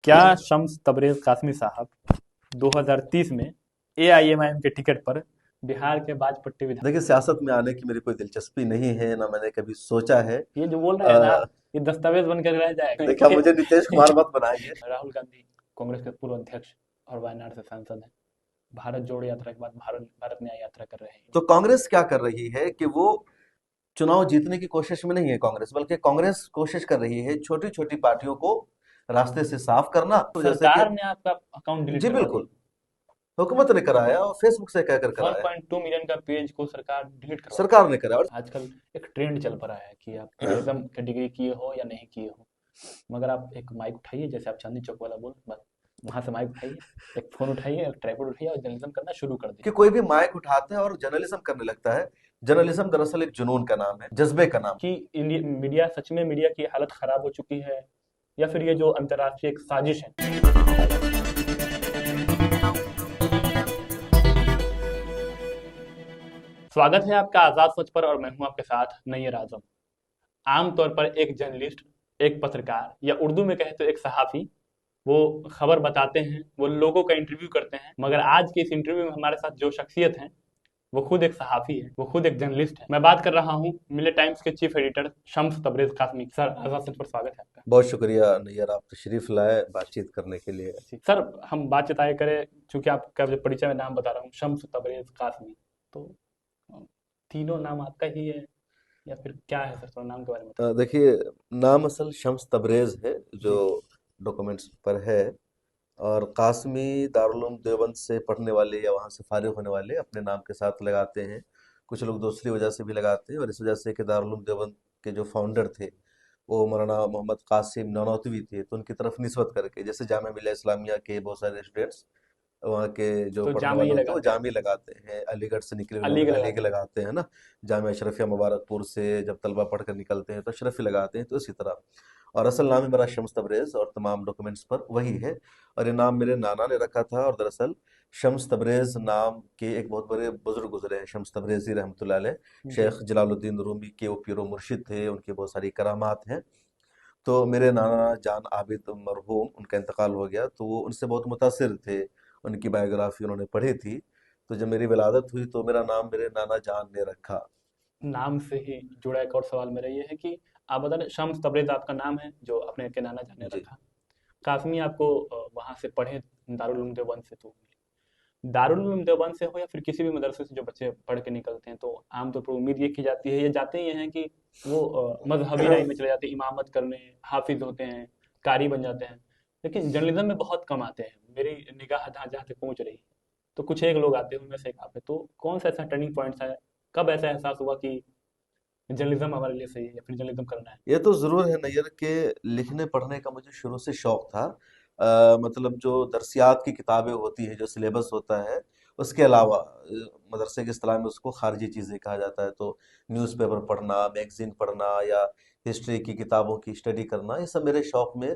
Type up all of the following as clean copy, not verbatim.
क्या शम्स तबरेज कासमी साहब 2030 में एआईएमआईएम के टिकट पर बिहार के बाजपट्टी विधान। देखिए, सियासत में आने की मेरी कोई दिलचस्पी नहीं है, ना मैंने कभी सोचा है। ये जो बोल रहे हैं ना, अ, ये दस्तावेज बनकर रह जाएगा देखिए, मुझे नीतीश कुमार मत बनाइए। राहुल गांधी कांग्रेस के पूर्व अध्यक्ष और वायनाड से सांसद हैं। भारत जोड़ो यात्रा के बाद भारत न्याय यात्रा कर रहे हैं। तो कांग्रेस क्या कर रही है कि वो चुनाव जीतने की कोशिश में नहीं है कांग्रेस, बल्कि कांग्रेस कोशिश कर रही है छोटी छोटी पार्टियों को रास्ते से साफ करना। तो जैसे कि सरकार ने आपका अकाउंट डिलीट जी करवा दिया। बिल्कुल, हुकूमत ने कराया और फेसबुक से कहकर कराया, 1.2 मिलियन का पेज को सरकार डिलीट करवा दी। सरकार ने कराया। और आजकल एक ट्रेंड चल पड़ा है कि आप जर्नलिज्म की डिग्री किए हो या नहीं किए हो, मगर आप एक माइक उठाइए, जैसे आप चांदनी चौक वाला बोल, बस वहां से माइक उठाइए, एक फोन उठाइए, एक ट्राइपॉड उठाइए और जर्नलिज्म करना शुरू कर कि दीजिए। कोई भी माइक उठाता है और जर्नलिज्म करने लगता है। जर्नलिज्म दरअसल एक जुनून का नाम है, जज्बे का नाम कि मीडिया, सच में मीडिया की हालत खराब हो चुकी है या फिर ये जो अंतर्राष्ट्रीय एक साजिश है। स्वागत है आपका आजाद सच पर और मैं हूं आपके साथ नैयर आजम। आमतौर पर एक जर्नलिस्ट, एक पत्रकार या उर्दू में कहे तो एक सहाफी, वो खबर बताते हैं, वो लोगों का इंटरव्यू करते हैं, मगर आज के इस इंटरव्यू में हमारे साथ जो शख्सियत है वो खुद एक सहाफी है, वो खुद एक जर्नलिस्ट है। मैं बात कर रहा हूँ मिले टाइम्स के chief editor Shams Tabrez Qasmi. Sir, आजाद सच पर स्वागत है आपका। बहुत शुक्रिया नैयर, आप तशरीफ लाए बातचीत करने के लिए। सर, हम बातचीत आगे करें, चूंकि आपका जो परिचय में नाम बता रहा हूँ शम्स तबरेज कासमी, तो तीनों नाम आपका ही है या फिर क्या है? सर, थोड़ा नाम के बारे में बताइए। देखिए, नाम असल शम्स तबरेज है जो जी। डॉक्यूमेंट्स पर है। और कासमी दारुल उलूम देवबंद से पढ़ने वाले या वहाँ से फारिग होने वाले अपने नाम के साथ लगाते हैं। कुछ लोग दूसरी वजह से भी लगाते हैं, और इस वजह से कि दारुल उलूम देवबंद के जो फाउंडर थे वो मौलाना मोहम्मद कासिम ननौतवी थे, तो उनकी तरफ निस्बत करके जैसे जामिया मिल्लिया इस्लामिया के बहुत सारे स्टूडेंट्स वहाँ के जो तो पढ़ने जामे वाले ही होते हैं वो लगाते हैं। जामी लगाते हैं। अलीगढ़ से निकले हुए अली लोग के अली के लगाते हैं। लगाते हैं ना। जामिया अशरफिया मुबारकपुर से जब तलबा पढ़ कर निकलते हैं तो अशरफी लगाते हैं, तो इसी तरह। और असल नाम है मेरा शम्स तबरेज और तमाम डॉक्यूमेंट्स पर वही है। और ये नाम मेरे नाना ने रखा था, और दरअसल शम्स तबरेज नाम के एक बहुत बड़े बुजुर्ग गुजरे हैं, शम्स तबरेजी रहमतुल्लाह अलैह। जी। शेख जलालुद्दीन रूमी के वो पीरो मुर्शिद थे, उनकी बहुत सारी करामात हैं। तो मेरे नाना जान आबिद मरहूम, उनका इंतकाल हो गया, तो वो उनसे बहुत मुतासिर थे। उनकी बायोग्राफी उन्होंने पढ़ी थी। तो जब मेरी विलादत हुई तो मेरा नाम मेरे नाना जान ने रखा। नाम से ही जुड़ा एक और सवाल मेरा ये है कि आप बता रहे शम्स तबरेज आपका नाम है जो अपने के नाना जान ने जी। रखा। कासमी आपको वहां से पढ़े दारुल उलूम देवबंद से, तो दारुल उलूम देवबंद से हो या फिर किसी भी मदरसे से जो बच्चे पढ़ के निकलते हैं, तो आमतौर पर उम्मीद ये की जाती है, ये जाते ही हैं कि वो मजहबी लाइन में चले जाते हैं, इमामत करने, हाफिज होते हैं, कारी बन जाते हैं। लेकिन जर्नलिज्म में बहुत कम आते हैं, मेरी निगाह जहाँ जहाँ तक पहुंच रही है, तो कुछ एक लोग आते हैं, उनमें से एक आप है। तो कौन सा ऐसा टर्निंग पॉइंट है, कब ऐसा एहसास हुआ कि जर्नलिज्म हमारे लिए सही है या फिर जर्नलिज्म करना है? ये तो ज़रूर है नैयर के लिखने पढ़ने का मुझे शुरू से शौक था। मतलब जो दरसियात की किताबें होती हैं, जो सिलेबस होता है, उसके अलावा मदरसे की इस्तिलाह में उसको खारजी चीज़ें कहा जाता है। तो न्यूज़पेपर पढ़ना, मैगज़ीन पढ़ना या हिस्ट्री की किताबों की स्टडी करना, ये सब मेरे शौक में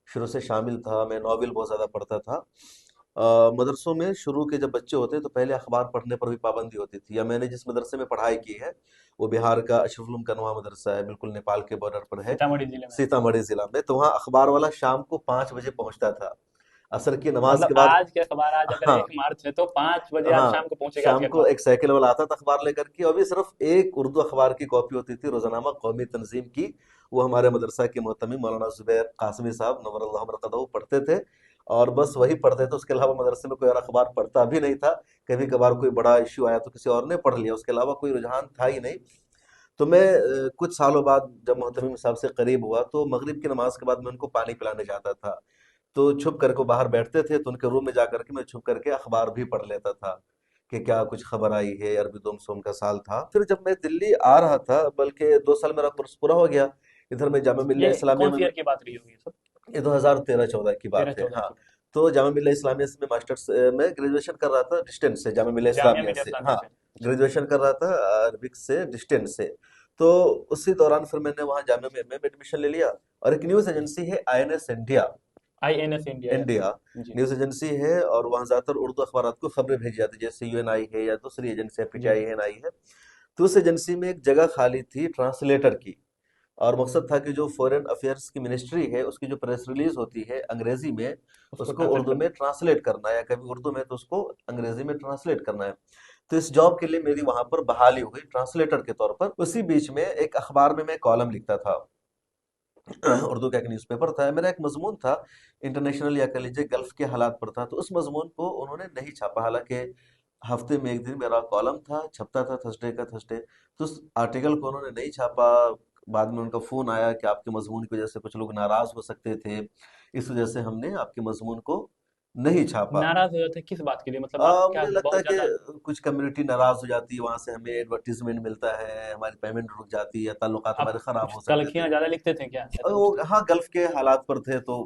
शुरू से शामिल था। मैं नॉवेल बहुत ज़्यादा पढ़ता था। मदरसों में शुरू के जब बच्चे होते हैं तो पहले अखबार पढ़ने पर भी पाबंदी होती थी। या मैंने जिस मदरसे में पढ़ाई की है वो बिहार का अशरफुल उलूम कनवा मदरसा है, बिल्कुल नेपाल के बॉर्डर पर है, सीतामढ़ी जिले में? सीतामढ़ी जिला में। तो वहाँ अखबार वाला शाम को 5 बजे पहुंचता था, असर की नमाज के मतलब बाद। आज के अखबार, आज अगर हाँ, 1 मार्च है तो 5 बजे आज हाँ, शाम को पहुंचेगा आज शाम के को अखबार। एक साइकिल वाला आता था अखबार लेकर के, और भी सिर्फ एक उर्दू अखबार की कॉपी होती थी, रोजनामा कौमी तंजीम की। वो हमारे मदरसा के मोहतमी मौलाना जुबैर कासमी साहब नव्वरल्लाहु मरकदहू पढ़ते थे, और बस वही पढ़ते थे। उसके अलावा मदरसे में कोई और अखबार पढ़ता भी नहीं था। कभी कभार कोई बड़ा इश्यू आया तो किसी और ने पढ़ लिया, उसके अलावा कोई रुझान था ही नहीं। तो मैं कुछ सालों बाद जब मोहतमिम साहब से करीब हुआ तो मगरिब की नमाज के बाद मैं उनको पानी पिलाने जाता था। तो छुप करके वो बाहर बैठते थे, तो उनके रूम में जा करके मैं छुप करके अखबार भी पढ़ लेता था कि क्या कुछ खबर आई है। अरबी दोम सोम का साल था। फिर जब मैं दिल्ली आ रहा था, बल्कि 2 साल मेरा कोर्स पूरा हो गया, इधर मैं जामिया मिल्लिया ये इस्लामिया कौन में। सी ईयर की बात रही होगी सब? ये 2013-14 की तेरह बात है, चौदह हाँ। की बात तो जामिया मिल्लिया इस्लामिया से मैं मास्टर्स में ग्रेजुएशन कर रहा था डिस्टेंस से, जामिया मिल्लिया है। जामिया इस्लामिया मिलिया से, इस्लामिया हाँ। से। अच्छा। ग्रेजुएशन कर रहा था अरबिक से डिस्टेंस से। तो उसी दौरान फिर मैंने वहाँ जामिया में एडमिशन ले लिया। और एक न्यूज़ एजेंसी है INS India, INS India, yes India sir. जी। न्यूज़ एजेंसी है, और वहाँ ज़्यादातर उर्दू अखबारात को खबरें भेजी जाती है, जैसे यूएनआई है या दूसरी एजेंसी जी। पीटीआई है, एनआई है। तो उस एजेंसी में एक जगह खाली थी ट्रांसलेटर की। और मकसद था कि जो फॉरेन अफेयर्स की मिनिस्ट्री है उसकी जो प्रेस रिलीज होती है अंग्रेजी में, उसको उसको ट्रांसलेट उर्दू करना। में ट्रांसलेट करना है, या कभी उर्दू में तो उसको अंग्रेजी में ट्रांसलेट करना है। तो इस जॉब के लिए मेरी वहां पर बहाली हुई ट्रांसलेटर के तौर पर। उसी बीच में एक अखबार में मैं कॉलम लिखता था। उर्दू का एक न्यूज़पेपर था, मेरा एक मजमून था इंटरनेशनल या कह लीजिए गल्फ के हालात पर था। तो उस मजमून को उन्होंने नहीं छापा, हालांकि हफ्ते में एक दिन मेरा कॉलम था, छपता था थर्सडे का थर्सडे। तो उस आर्टिकल को उन्होंने नहीं छापा। बाद में उनका फोन आया कि आपके मजमून की वजह से कुछ लोग नाराज हो सकते थे, इस वजह से हमने आपके मजमून को नहीं छापा। नाराज हो जाते हैं किस बात के लिए, मतलब आप क्या मुझे लगता है बहुत ज्यादा? कि कुछ कम्युनिटी नाराज हो जाती है, वहां से हमें एडवर्टीजमेंट मिलता है, हमारी पेमेंट रुक जाती है, ताल्लुकात आप हमारे खराब कुछ हो सकते थे। तलखियां ज्यादा लिखते थे क्या, ऐसा वो कुछ था? हाँ, गल्फ के हालात पर थे तो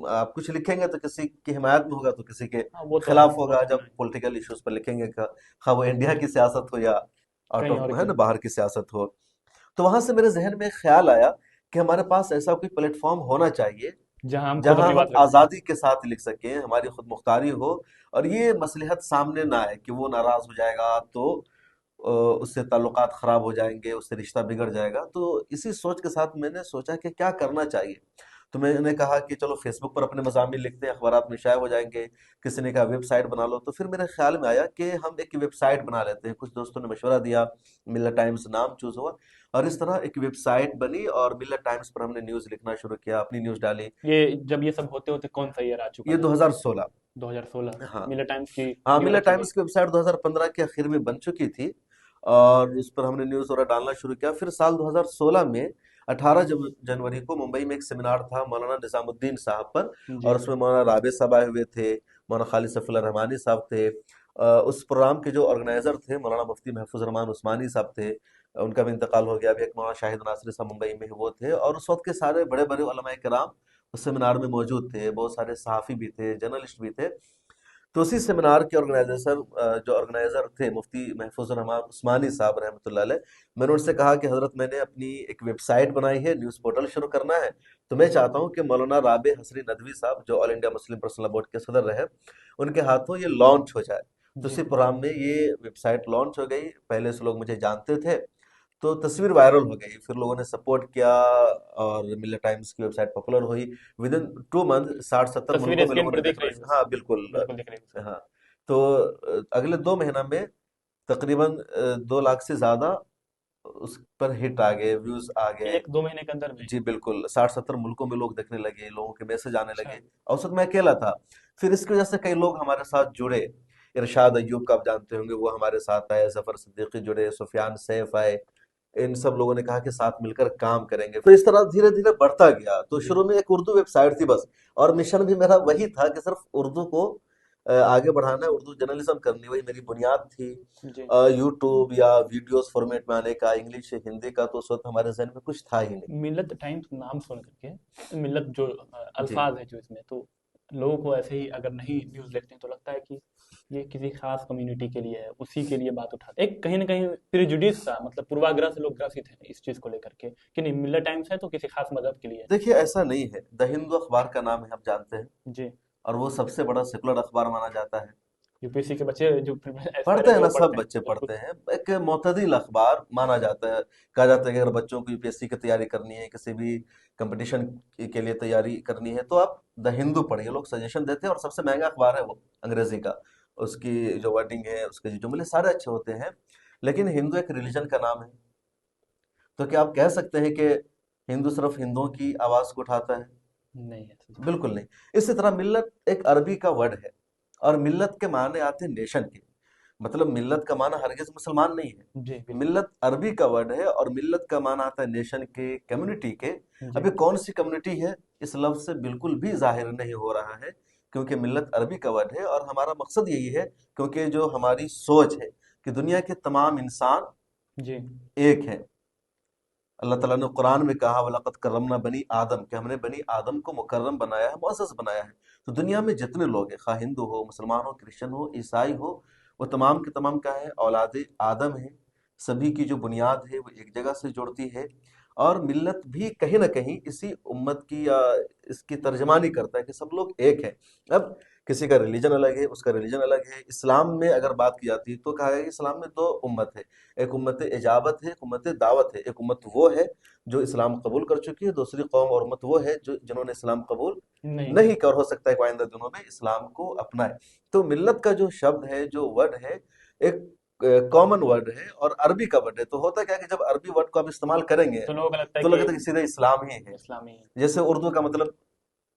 आप कुछ लिखेंगे तो किसी की हिमायत में होगा तो किसी के हाँ वो तो है, खिलाफ वो होगा। तो होना जब है। पॉलिटिकल इश्यूज पर लिखेंगे का, हाँ वो इंडिया की सियासत हो या आउट कहीं ऑफ और है की। ना बाहर की सियासत हो। तो वहां से मेरे जहन में एक ख्याल आया कि हमारे पास ऐसा कोई प्लेटफॉर्म होना चाहिए जहां हम खुद जहां अपनी हम बात रख सकें। आजादी के साथ लिख सकें, हमारी खुद मुख्तारी हो, और ये मसलहत सामने ना आए कि वो नाराज हो जाएगा तो उससे ताल्लुकात खराब हो जाएंगे, उससे रिश्ता बिगड़ जाएगा। तो इसी सोच के साथ मैंने सोचा कि क्या करना चाहिए। तो मैंने कहा कि चलो फेसबुक पर अपने मज़ामीन लिखते हैं, अखबारात में शाये हो जाएंगे। किसी ने कहा वेबसाइट बना लो, तो फिर मेरे ख्याल में आया कि हम एक वेबसाइट बना लेते हैं। कुछ दोस्तों ने मशवरा दिया, मिल्लत टाइम्स नाम चूज हुआ, और इस तरह एक वेबसाइट बनी और मिल्लत टाइम्स पर हमने न्यूज़ लिखना शुरू किया, अपनी न्यूज़ डाली। ये जब ये सब होते होते कौन सा ईयर आ चुका ये था? 2016। 2016। हाँ। मिलर टाइम्स की हाँ, न्यूज़ मिल्लत रखी गई। टाइम्स की वेबसाइट 2015 के आखिर में बन चुकी थी, और उस पर हमने न्यूज़ वगैरह डालना शुरू किया। फिर साल 2016 में 18 जनवरी को मुंबई में एक सेमिनार था मौलाना निजामुद्दीन साहब पर, जी। और उसमें मौलाना राबे साहब आए हुए थे, मौलाना खालिद सैफुल्ला रहमानी साहब थे। उस प्रोग्राम के जो ऑर्गेनाइजर थे मौलाना मुफ्ती महफूज रहमान उस्मानी साहब थे। उनका भी इंतकाल हो गया। अभी एक मौलाना शाहिद नासरी साहब मुंबई में वो थे, और उस वक्त के सारे बड़े बड़े उलमाए किराम उस सेमिनार में मौजूद थे। बहुत सारे सहाफ़ी भी थे, जर्नलिस्ट भी थे। तो उसी सेमिनार के ऑर्गेनाइजर थे मुफ्ती महफूज रहमान उस्मानी साहब रहमतुल्लाह अलैह। मैंने उनसे कहा कि हजरत मैंने अपनी एक वेबसाइट बनाई है, न्यूज़ पोर्टल शुरू करना है, तो मैं चाहता हूँ कि मौलाना राबे हसरी नदवी साहब जो all India Muslim personal board के सदर रहे, उनके हाथों ये लॉन्च हो जाए। तो जी। उसी प्रोग्राम में ये वेबसाइट लॉन्च हो गई। पहले से लोग मुझे जानते थे, तो तस्वीर वायरल हो गई, फिर लोगों ने सपोर्ट किया, और मिल्लत टाइम्स की वेबसाइट पॉपुलर हुई। विद इन 2 मंथ 60-70 तस्वीर मुल्कों में स्क्रीन लोगों पर ने दिख देखना रही है हाँ उसकी। बिल्कुल। बिल्कुल दिख रही है उसकी। हाँ। तो अगले 2 महीना में तकरीबन 2 लाख से ज्यादा उस पर हिट आ गए, व्यूज आ गए। 1-2 महीने के अंदर में? जी बिल्कुल, 60-70 मुल्कों में लोग देखने लगे, लोगों के मैसेज आने अच्छा। लगे। औसत मैं अकेला था। फिर इसकी वजह से कई लोग हमारे साथ जुड़े। इरशाद अय्यूब का आप जानते होंगे, वो हमारे साथ आए, जफर सिद्दीकी जुड़े, सुफियान सैफ आए। इन सब लोगों ने कहा कि साथ मिलकर काम करेंगे। तो इस तरह धीरे धीरे बढ़ता गया। तो जी। शुरू में एक उर्दू वेबसाइट थी बस, और मिशन भी मेरा वही था कि सिर्फ उर्दू को आगे बढ़ाना है, उर्दू जर्नलिज्म करनी, वही मेरी बुनियाद थी। जी। यूट्यूब या वीडियोस फॉर्मेट में आने का, इंग्लिश हिंदी का तो उस वक्त हमारे जहन में कुछ था ही नहीं। मिलत टाइम्स नाम सुन करके, मिलत जो जी। अल्फाज है जो इसमें, तो लोगों को ऐसे ही अगर नहीं न्यूज़ देखते हैं तो लगता है कि ये किसी खास कम्युनिटी के लिए है, उसी के लिए बात उठाते हैं। एक कहीं ना कहीं प्रिजुडिस सा, मतलब पूर्वाग्रह से लोग ग्रसित हैं इस चीज़ को लेकर के कि नहीं मिलत टाइम्स है तो किसी खास मजहब के लिए है। देखिए ऐसा नहीं है, द हिंदू अखबार का नाम है, आप जानते हैं, जी। और वो सबसे बड़ा सेकुलर अखबार माना जाता है। यूपीएससी के बच्चे जो एस्पायर पढ़ते है हैं वो ना, सब पढ़ते हैं, बच्चे बिल्कुल। पढ़ते हैं। एक मोतदिल अखबार माना जाता है। कहा जाता है कि अगर बच्चों को यूपीएससी की तैयारी करनी है, किसी भी कंपटीशन के लिए तैयारी करनी है, तो आप द हिंदू पढ़िए। लोग सजेशन देते हैं, और सबसे महंगा अखबार है वो, अंग्रेजी का। उसकी जो वर्डिंग है, उसके जो जुमले सारे अच्छे होते हैं। लेकिन हिंदू एक रिलीजन का नाम है, तो क्या आप कह सकते हैं कि हिंदू सिर्फ हिंदुओं की आवाज को उठाता है? नहीं है ऐसा। बिल्कुल नहीं। इसी तरह मिल्लत एक अरबी का वर्ड है, और मिल्लत के माने आते हैं नेशन के। मतलब मिल्लत का माना हरगिज मुसलमान नहीं है। जी बिल्कुल। मिल्लत अरबी का वर्ड है, और मिल्लत का माना आता है नेशन के, कम्युनिटी के। जी। अभी कौन सी कम्युनिटी है, इस लफ्ज से बिल्कुल भी जाहिर नहीं हो रहा है, क्योंकि मिल्लत अरबी का वर्ड है, और हमारा मकसद यही है, क्योंकि जो हमारी सोच है कि दुनिया के तमाम इंसान जी। एक है। अल्लाह ताला ने कुरान में कहा, वलक़द कररमना बनी आदम, कि हमने बनी आदम को मुकर्रम बनाया है, मुअज़्ज़ज़ बनाया है। तो दुनिया में जितने लोग हैं, खा हिंदू हो, मुसलमान हो, क्रिश्चियन हो, ईसाई हो, वो तमाम के तमाम क्या है, औलाद आदम है। सभी की जो बुनियाद है वो एक जगह से जुड़ती है। और मिल्लत भी कहीं ना कहीं इसी उम्मत की या इसकी तर्जमानी करता है कि सब लोग एक हैं। अब किसी का रिलीजन अलग है, उसका रिलीजन अलग है। इस्लाम में अगर बात की जाती है तो कहा गया कि इस्लाम में दो उम्मत है, एक उम्मत इजाबत है, एक उम्मत दावत है। एक उम्मत वो है जो इस्लाम कबूल कर चुकी है, दूसरी कौम और उम्मत वो है जो जिन्होंने इस्लाम कबूल नहीं नहीं किया। कर, हो सकता है कि आइंदा दिनों में इस्लाम को अपनाए। तो मिल्लत का जो शब्द है, जो वर्ड है, एक कॉमन वर्ड है और अरबी का वर्ड है। तो होता क्या है कि जब अरबी वर्ड को आप इस्तेमाल करेंगे तो लोगों को लगता है तो कि लगता है कि सीधे इस्लाम ही है। इस्लामी है। जैसे उर्दू का मतलब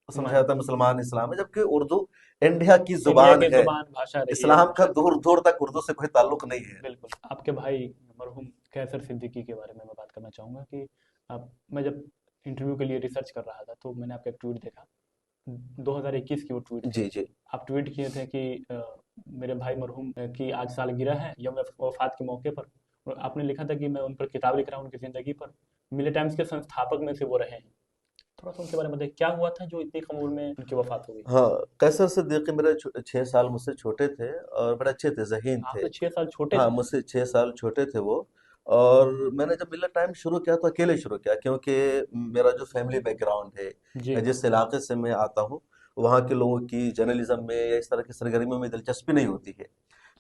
समझा मान जाता है मुसलमान इस्लाम है, जबकि उर्दू इंडिया की इंडिया जुबान की है। जुबान भाषा रही है इस्लाम का हमेशा से। दूर दूर तक उर्दू से कोई ताल्लुक नहीं है। बिल्कुल। आपके भाई मरहूम कैसर सिद्दीकी के बारे में मैं बात करना चाहूँगा कि मैं जब इंटरव्यू के लिए रिसर्च कर रहा था तो मैंने आपका एक ट्वीट देखा। 2021 की वो ट्वीट थी। जी जी। आप ट्वीट किए थे कि मेरे भाई मरहूम की आज सालगिरह है यौम वफात के मौके पर। और आपने लिखा था कि मैं उन पर किताब लिख रहा हूँ उनकी ज़िंदगी पर। मिले टाइम्स के संस्थापक में से वो रहे हैं। थोड़ा सा उनके बारे में बताइए, क्या हुआ था जो इतनी कम उम्र में उनकी वफात हो गई? हाँ, कैसर सिद्दीकी मेरे 6 साल मुझसे छोटे थे और बड़े अच्छे थे, ज़हीन थे। आपसे 6 साल छोटे हाँ, थे? मुझसे 6 साल छोटे थे वो। और मैंने जब मिलना टाइम शुरू किया तो अकेले शुरू किया, क्योंकि मेरा जो फैमिली बैकग्राउंड जी। है, जिस इलाके से मैं आता हूँ, वहाँ के लोगों की जर्नलिज्म में या इस तरह की सरगर्मियों में दिलचस्पी नहीं होती है।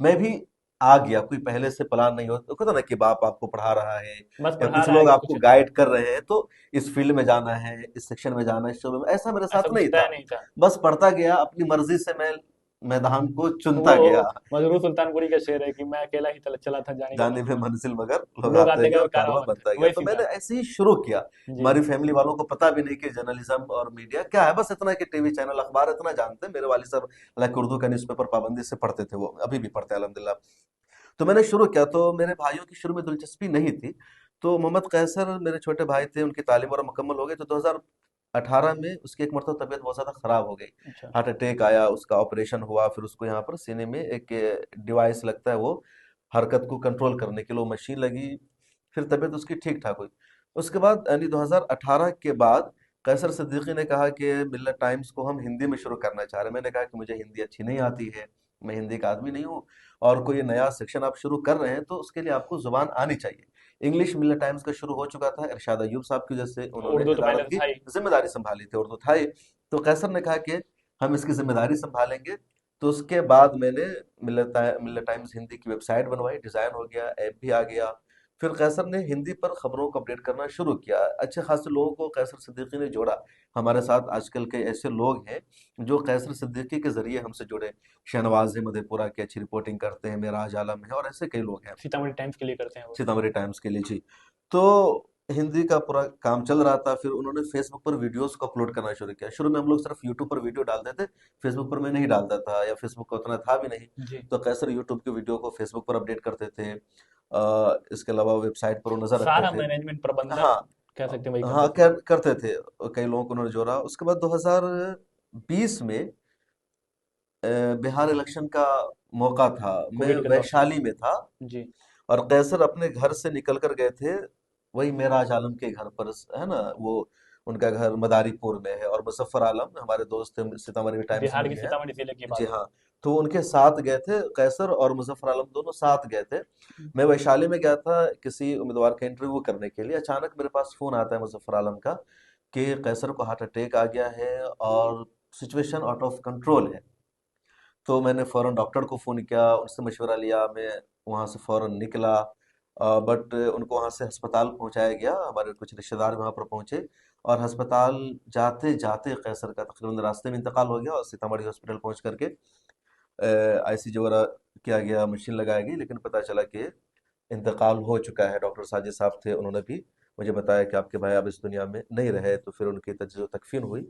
मैं भी आ गया, कोई पहले से प्लान नहीं होता, कहता ना कि बाप आपको पढ़ा रहा है बस या पढ़ा कुछ रहा है लोग कि आपको कुछ गाइड कर रहे हैं तो इस फील्ड में जाना है, इस सेक्शन में जाना है, इस शोबे में, ऐसा मेरे ऐसा साथ कुछ नहीं तय था। नहीं था। बस पढ़ता गया, अपनी मर्जी से मैं मैदान को वो चुनता गया। मजरूर सुल्तानपुरी का शेर है कि मैं अकेला ही चला था जाने का जाने में मंजिल पर। मंजिल मगर लोग लोग आते आते गए गए और और कारवां कारवां बनते बनता गए, गया। तो वैसी मैंने तरह। ऐसे ही शुरू किया। जी। हमारी फैमिली वालों को पता भी नहीं कि जर्नलिज्म और मीडिया क्या है, बस इतना कि टीवी चैनल अखबार इतना जानते हैं। मेरे वालिद साहब हालांकि उर्दू का न्यूज़पेपर पाबंदी से पढ़ते थे, वो अभी भी पढ़ते हैं अल्हम्दुलिल्लाह। तो मैंने शुरू किया, तो मेरे भाइयों की शुरू में दिलचस्पी नहीं थी। तो मोहम्मद कैसर मेरे छोटे भाई थे, उनकी तालीम और मुकम्मल हो गई तो 2018 में उसकी एक मरतबा तबीयत बहुत ज़्यादा ख़राब हो गई। अच्छा। हार्ट अटैक आया, उसका ऑपरेशन हुआ, फिर उसको यहाँ पर सीने में एक डिवाइस लगता है, वो हरकत को कंट्रोल करने के लिए वो मशीन लगी। फिर तबीयत उसकी ठीक ठाक हुई। उसके बाद यानी 2018 के बाद कैसर सिद्दीकी ने कहा कि मिल्लत टाइम्स को हम हिंदी में शुरू करना चाह रहे हैं। मैंने कहा कि मुझे हिंदी अच्छी नहीं आती है, मैं हिंदी का आदमी नहीं हूँ, और कोई नया सेक्शन आप शुरू कर रहे हैं तो उसके लिए आपको जुबान आनी चाहिए। इंग्लिश मिल्लत टाइम्स का शुरू हो चुका था इरशाद अयूब साहब की वजह से, उन्होंने उर्दू तो पहले इदारत से की था ही। जिम्मेदारी संभाली थी, उर्दू था ही। तो कैसर ने कहा कि हम इसकी जिम्मेदारी संभालेंगे। तो उसके बाद मैंने मिल्लत टाइम्स हिंदी की वेबसाइट बनवाई, डिजाइन हो गया, ऐप भी आ गया। फिर कैसर ने हिंदी पर खबरों को अपडेट करना शुरू किया। अच्छे खासे लोगों को कैसर सिद्दीकी ने जोड़ा। हमारे साथ आजकल के ऐसे लोग हैं जो कैसर सिद्दीकी के जरिए हमसे जुड़े। शहनवाज है मधेपुरा की, अच्छी रिपोर्टिंग करते हैं, मेराज आलम है, और ऐसे कई लोग हैं। सीतामढ़ी टाइम्स के लिए करते हैं वो। सीतामढ़ी टाइम्स के लिए जी। तो हिंदी का पूरा काम चल रहा था। फिर उन्होंने फेसबुक पर वीडियोस को अपलोड करना शुरू किया। शुरू में हम लोग सिर्फ यूट्यूब पर वीडियो डालते थे, फेसबुक पर मैं नहीं डालता था, या फेसबुक का उतना था भी नहीं। जी। तो कैसर यूट्यूब की वीडियो को फेसबुक पर अपडेट करते थे। इसके अलावा वेबसाइट पर वो नजर रखते सारा थे। मैनेजमेंट प्रबंधन हाँ, कह सकते हैं वही हाँ, करते थे। करते थे। कई लोगों को उन्होंने जोड़ा। उसके बाद 2020 में बिहार इलेक्शन का मौका था। मैं कोविड के दौरान। वैशाली में था जी। और कैसर अपने घर से निकल कर गए थे, वही मेराज आलम के घर पर, है ना वो, उनका घर मदारीपुर में है। और मुजफ्फर आलम हमारे दोस्त थे, सीतामढ़ी टाइम्स में बिहार के भी हैं। सीतामढ़ी जिले की जी बात है। हाँ। तो उनके साथ गए थे, कैसर और मुजफ्फर आलम दोनों साथ गए थे। मैं वैशाली में गया था किसी उम्मीदवार का इंटरव्यू करने के लिए। अचानक मेरे पास फोन आता है मुजफ्फर आलम का कि कैसर को हार्ट अटैक आ गया है और सिचुएशन आउट ऑफ कंट्रोल है। तो मैंने फ़ौरन डॉक्टर को फ़ोन किया, उनसे मशवरा लिया, मैं वहाँ से फ़ौरन निकला। बट उनको वहाँ से अस्पताल पहुँचाया गया, हमारे कुछ रिश्तेदार वहाँ पर पहुँचे। और अस्पताल जाते जाते कैसर का तकरीबन रास्ते में इंतकाल हो गया, और सीतामढ़ी हॉस्पिटल पहुँच करके आईसीयू वगैरह किया गया, मशीन लगाई गई, लेकिन पता चला कि इंतकाल हो चुका है। डॉक्टर साजिद साहब थे, उन्होंने भी मुझे बताया कि आपके भाई अब इस दुनिया में नहीं रहे। तो फिर उनकी तकफीन हुई।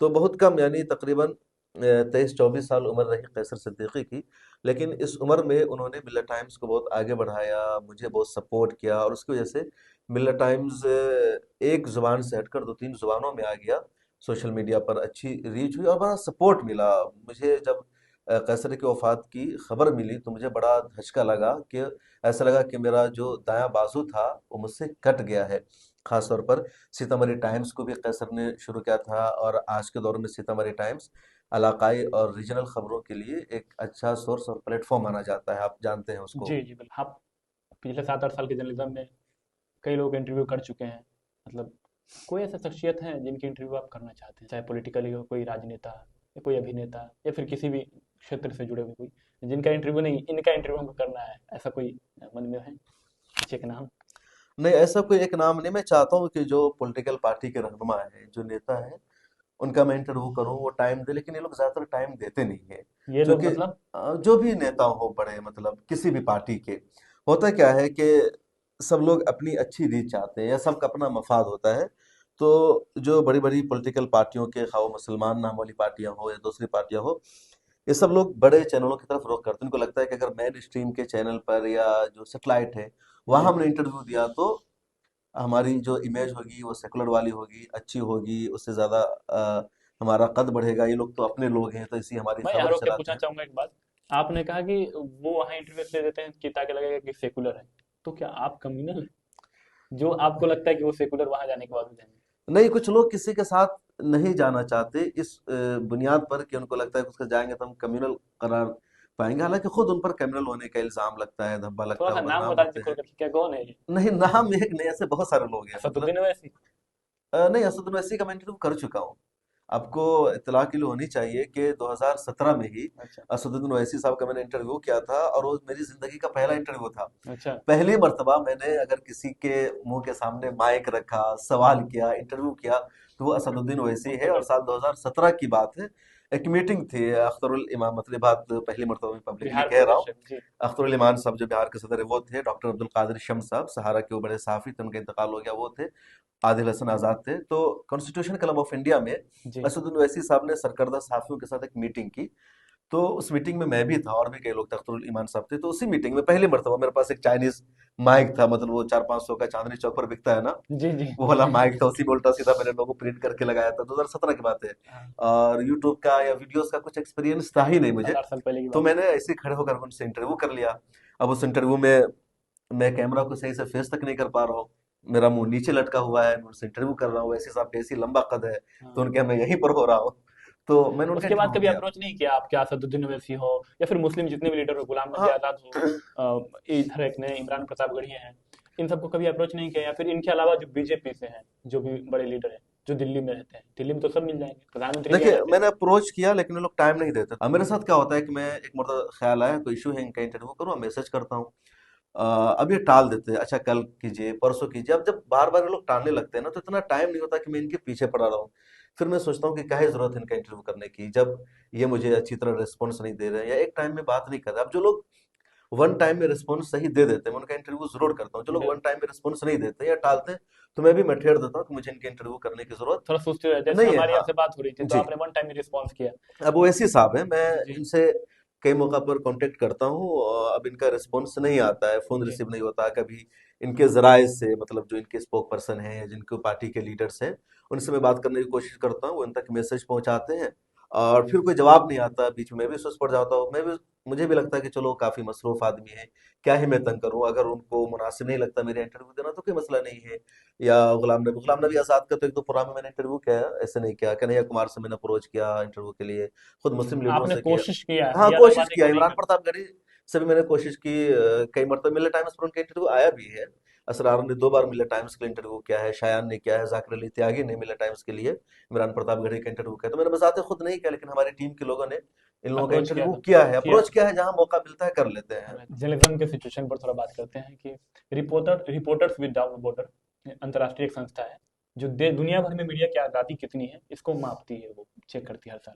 तो बहुत कम, यानी तकरीबन 23-24 साल उम्र रही कैसर सिद्दीकी की। लेकिन इस उम्र में उन्होंने मिल्लत टाइम्स को बहुत आगे बढ़ाया, मुझे बहुत सपोर्ट किया, और उसकी वजह से मिल्लत टाइम्स एक जुबान से हटकर 2-3 जुबानों में आ गया। सोशल मीडिया पर अच्छी रीच हुई और बड़ा सपोर्ट मिला मुझे। जब कैसर की वफात की खबर मिली तो मुझे बड़ा धचका लगा कि ऐसा लगा कि मेरा जो दायां बाजू था वो मुझसे कट गया है। खास तौर पर सीतामढ़ी टाइम्स को भी कैसर ने शुरू किया था, और आज के दौर में सीतामढ़ी टाइम्स इलाकाई और रीजनल खबरों के लिए एक अच्छा सोर्स और प्लेटफॉर्म माना जाता है, आप जानते हैं उसको। जी जी बिल्कुल। आप पिछले 7-8 साल के जर्नलिज्म में कई लोग इंटरव्यू कर चुके हैं। मतलब कोई ऐसा शख्सियत है जिनकी इंटरव्यू आप करना चाहते हैं, चाहे पॉलिटिकली हो, कोई राजनेता या कोई अभिनेता या फिर किसी भी क्षेत्र से जुड़े हुए कोई, जिनका इंटरव्यू नहीं, इनका इंटरव्यू हमको करना है, ऐसा कोई मन में है किसी के नाम? नहीं, ऐसा कोई एक नाम नहीं। मैं चाहता हूँ कि जो पॉलिटिकल पार्टी के रहनुमा है, जो नेता है, उनका मैं इंटरव्यू करूँ, वो टाइम दे, लेकिन ये लोग ज्यादातर टाइम देते नहीं है। ये लोग क्योंकि मतलब? जो भी नेता हो बड़े, मतलब किसी भी पार्टी के, होता क्या है कि सब लोग अपनी अच्छी रीत चाहते हैं या सबका अपना मफाद होता है। तो जो बड़ी बड़ी पॉलिटिकल पार्टियों के, खाओ मुसलमान नाम वाली पार्टियां हो या दूसरी पार्टियां हो, ये सब लोग बड़े चैनलों की तरफ रुख करते हैं। उनको लगता है कि अगर मेन स्ट्रीम के चैनल पर या जो सेटेलाइट है वहां जी। हमने इंटरव्यू दिया तो हमारी जो इमेज होगी वो सेकुलर वाली होगी, अच्छी होगी, उससे ज्यादा हमारा कद बढ़ेगा। ये लोग तो अपने लोग हैं, तो इसी हमारी मैं यहाँ खबर रोक के चलाते पूछना हैं। चाहूंगा एक बात। आपने कहा कि वो वहाँ इंटरव्यू इसलिए देते हैं कि ताकि लगेगा कि सेकुलर है। तो क्या आप कम्युनल हैं, जो आपको लगता है कि वो सेकुलर वहां जाने के बावजूद जाएंगे? नहीं, कुछ लोग किसी के साथ नहीं जाना चाहते इस बुनियाद पर कि उनको लगता है कि उसके जाएंगे तो हम कम्युनल करार पाएंगे। हालांकि खुद उन पर कम्युनल होने का इल्जाम लगता है, धब्बा थोड़ा लगता सा है, वो नाम बदनाम बता दीजिए होते खोल हैं। करके, क्या कौन है ये? नहीं, नाम एक नहीं, ऐसे बहुत सारे लोग हैं मतलब। असदुद्दीन ओवैसी? नहीं, असद वैसी का मैं इंटरव्यू कर चुका हूँ। आपको इत्तला के लिए होनी चाहिए कि 2017 में ही अच्छा। असदुद्दीन ओवैसी साहब का मैंने इंटरव्यू किया था, और वो मेरी जिंदगी का पहला इंटरव्यू था। अच्छा। पहली मर्तबा मैंने अगर किसी के मुंह के सामने माइक रखा, सवाल किया, इंटरव्यू किया, तो वो असदुद्दीन ओवैसी बहुत है। और तगड़ा। साल 2017 की बात है, एक मीटिंग थी अख्तरुल इमाम, मतलब ये बात पहली मर्तबा मैं पब्लिकली बिहार कह रहा हूँ। प्रदेश है जी। अख्तरुल इमान साहब जो बिहार के सदर है वो थे, डॉक्टर अब्दुल कादिर शम्स साहब सहारा के वो बड़े सहाफी थे, उनका इंतकाल हो गया, वो थे। आदिल हसन आजाद थे। तो कॉन्स्टिट्यूशन क्लब ऑफ इंडिया में जी। असदुद्दीन ओवैसी साहब ने सरकर्दा सहाफियों के साथ एक मीटिंग की। तो उस मीटिंग में मैं भी था और भी कई लोग थे, अख्तरुल ईमान साहब थे। तो उसी मीटिंग में पहली मर्तबा मेरे पास एक चाइनीज माइक था, मतलब वो 400-500 का चांदनी चौक पर बिकता है ना, जी जी। वो वाला माइक था। उसी में उल्टा सीधा मैंने लोगों को प्रिंट करके लगाया था, 2017 की बात है। हाँ, और यूट्यूब का या वीडियोस का कुछ एक्सपीरियंस था ही नहीं मुझे। 7-8 साल पहले की तो बात है। मैंने ऐसे ही खड़े होकर उनसे इंटरव्यू कर लिया। अब उस इंटरव्यू में मैं कैमरा को सही से फेस तक नहीं कर पा रहा हूँ, मेरा मुंह नीचे लटका हुआ है, मैं उनसे इंटरव्यू कर रहा हूँ, ऐसे साहब का ऐसी लंबा कद है, तो हाँ। उनके मैं यहीं पर हो रहा हूँ। तो मैंने उनका उसके बाद इंटरव्यू कभी किया। अप्रोच नहीं किया आप, क्या असदुद्दीन ओवैसी हो या फिर मुस्लिम जितने भी लीडर हो, गुलाम नबी हाँ। आजाद हो, इधर एक नए इमरान प्रतापगढ़िया हैं, इन सबको कभी अप्रोच नहीं किया? या फिर इनके अलावा जो बीजेपी से हैं, जो भी बड़े लीडर हैं, जो दिल्ली में रहते हैं, दिल्ली में तो सब मिल जाएंगे, प्रधानमंत्री भी आ देखिए, जाते हैं। मैंने अप्रोच किया लेकिन वो लोग टाइम नहीं देते। अब मेरे साथ क्या होता है कि मैं एक मतलब ख्याल आया कोई इशू है, इनका इंटरव्यू करूँ, मैसेज करता हूँ। अब ये टाल देते हैं, अच्छा कल कीजिए, परसों कीजिए। अब जब बार बार ये लोग टालने लगते हैं ना, तो इतना टाइम नहीं होता कि मैं इनके पीछे पड़ा रहूं। फिर मैं सोचता हूँ कि क्या है जरूरत है इनका इंटरव्यू करने की, जब ये मुझे अच्छी तरह रिस्पॉन्स नहीं दे रहे हैं या एक टाइम में बात नहीं कर रहे। अब जो लोग वन टाइम में रिस्पॉन्स सही दे देते हैं, मैं उनका इंटरव्यू जरूर करता हूँ। जो लोग वन बिल्कुल। टाइम में रिस्पॉन्स नहीं देते या टालते हैं, तो मैं भी मठेड़ देता हूँ कि मुझे इनके इंटरव्यू करने की जरूरत थोड़ा सोचते रहे, जैसे नहीं है। हमारी हाँ आपसे बात हो रही थी तो जी। आपने वन टाइम में रिस्पॉन्स किया। अब वो ऐसी साहब है, मैं जी। इनसे कई मौका पर कांटेक्ट करता हूँ, और अब इनका रिस्पॉन्स नहीं आता है, फोन जी। रिसीव नहीं होता। कभी इनके जराए से, मतलब जो इनके स्पोक पर्सन हैं या जिनको पार्टी के लीडर्स हैं, उनसे मैं बात करने की कोशिश करता हूँ, वो इन तक मैसेज पहुंचाते हैं, और फिर कोई जवाब नहीं आता। बीच में मैं भी सुस्त पड़ जाता हूँ। मैं भी, मुझे भी लगता है कि चलो काफी मसरूफ आदमी है, क्या ही मैं तंग करूँ। अगर उनको मुनासिब नहीं लगता मेरे इंटरव्यू देना तो कोई मसला नहीं है। या गुलाम नबी आजाद का तो एक दो प्रोग्राम में मैंने इंटरव्यू किया है, ऐसे नहीं किया। कन्हैया कुमार से मैंने अप्रोच किया इंटरव्यू के लिए, खुद मुस्लिम लीडरों आपने से किया। कोशिश किया है, हाँ, ये अलग कोशिश बात है किया, कि नहीं इमरान कर प्रतापगढ़ी से भी मैंने कोशिश की। कई मरतबा मिले टाइम्स पर उनका इंटरव्यू आया भी है। असरार ने 2 बार मिले टाइम्स के लिए इंटरव्यू किया है, शायान ने किया है, जाकिर अली त्यागी ने मिले टाइम्स के लिए इमरान प्रतापगढ़ी का इंटरव्यू किया। तो मैंने बजाते खुद नहीं किया, लेकिन हमारी टीम के लोगों ने इन लोगों का अप्रोच किया इंटरव्यू था? किया है, किया। अप्रोच किया है, जहां मौका मिलता है कर लेते हैं। जर्नलिज्म के सिचुएशन पर थोड़ा बात करते हैं कि रिपोर्टर्स विदाउट बॉर्डर अंतर्राष्ट्रीय एक संस्था है जो दुनिया भर में मीडिया की आज़ादी कितनी है इसको मापती है, वो चेक करती है हर साल।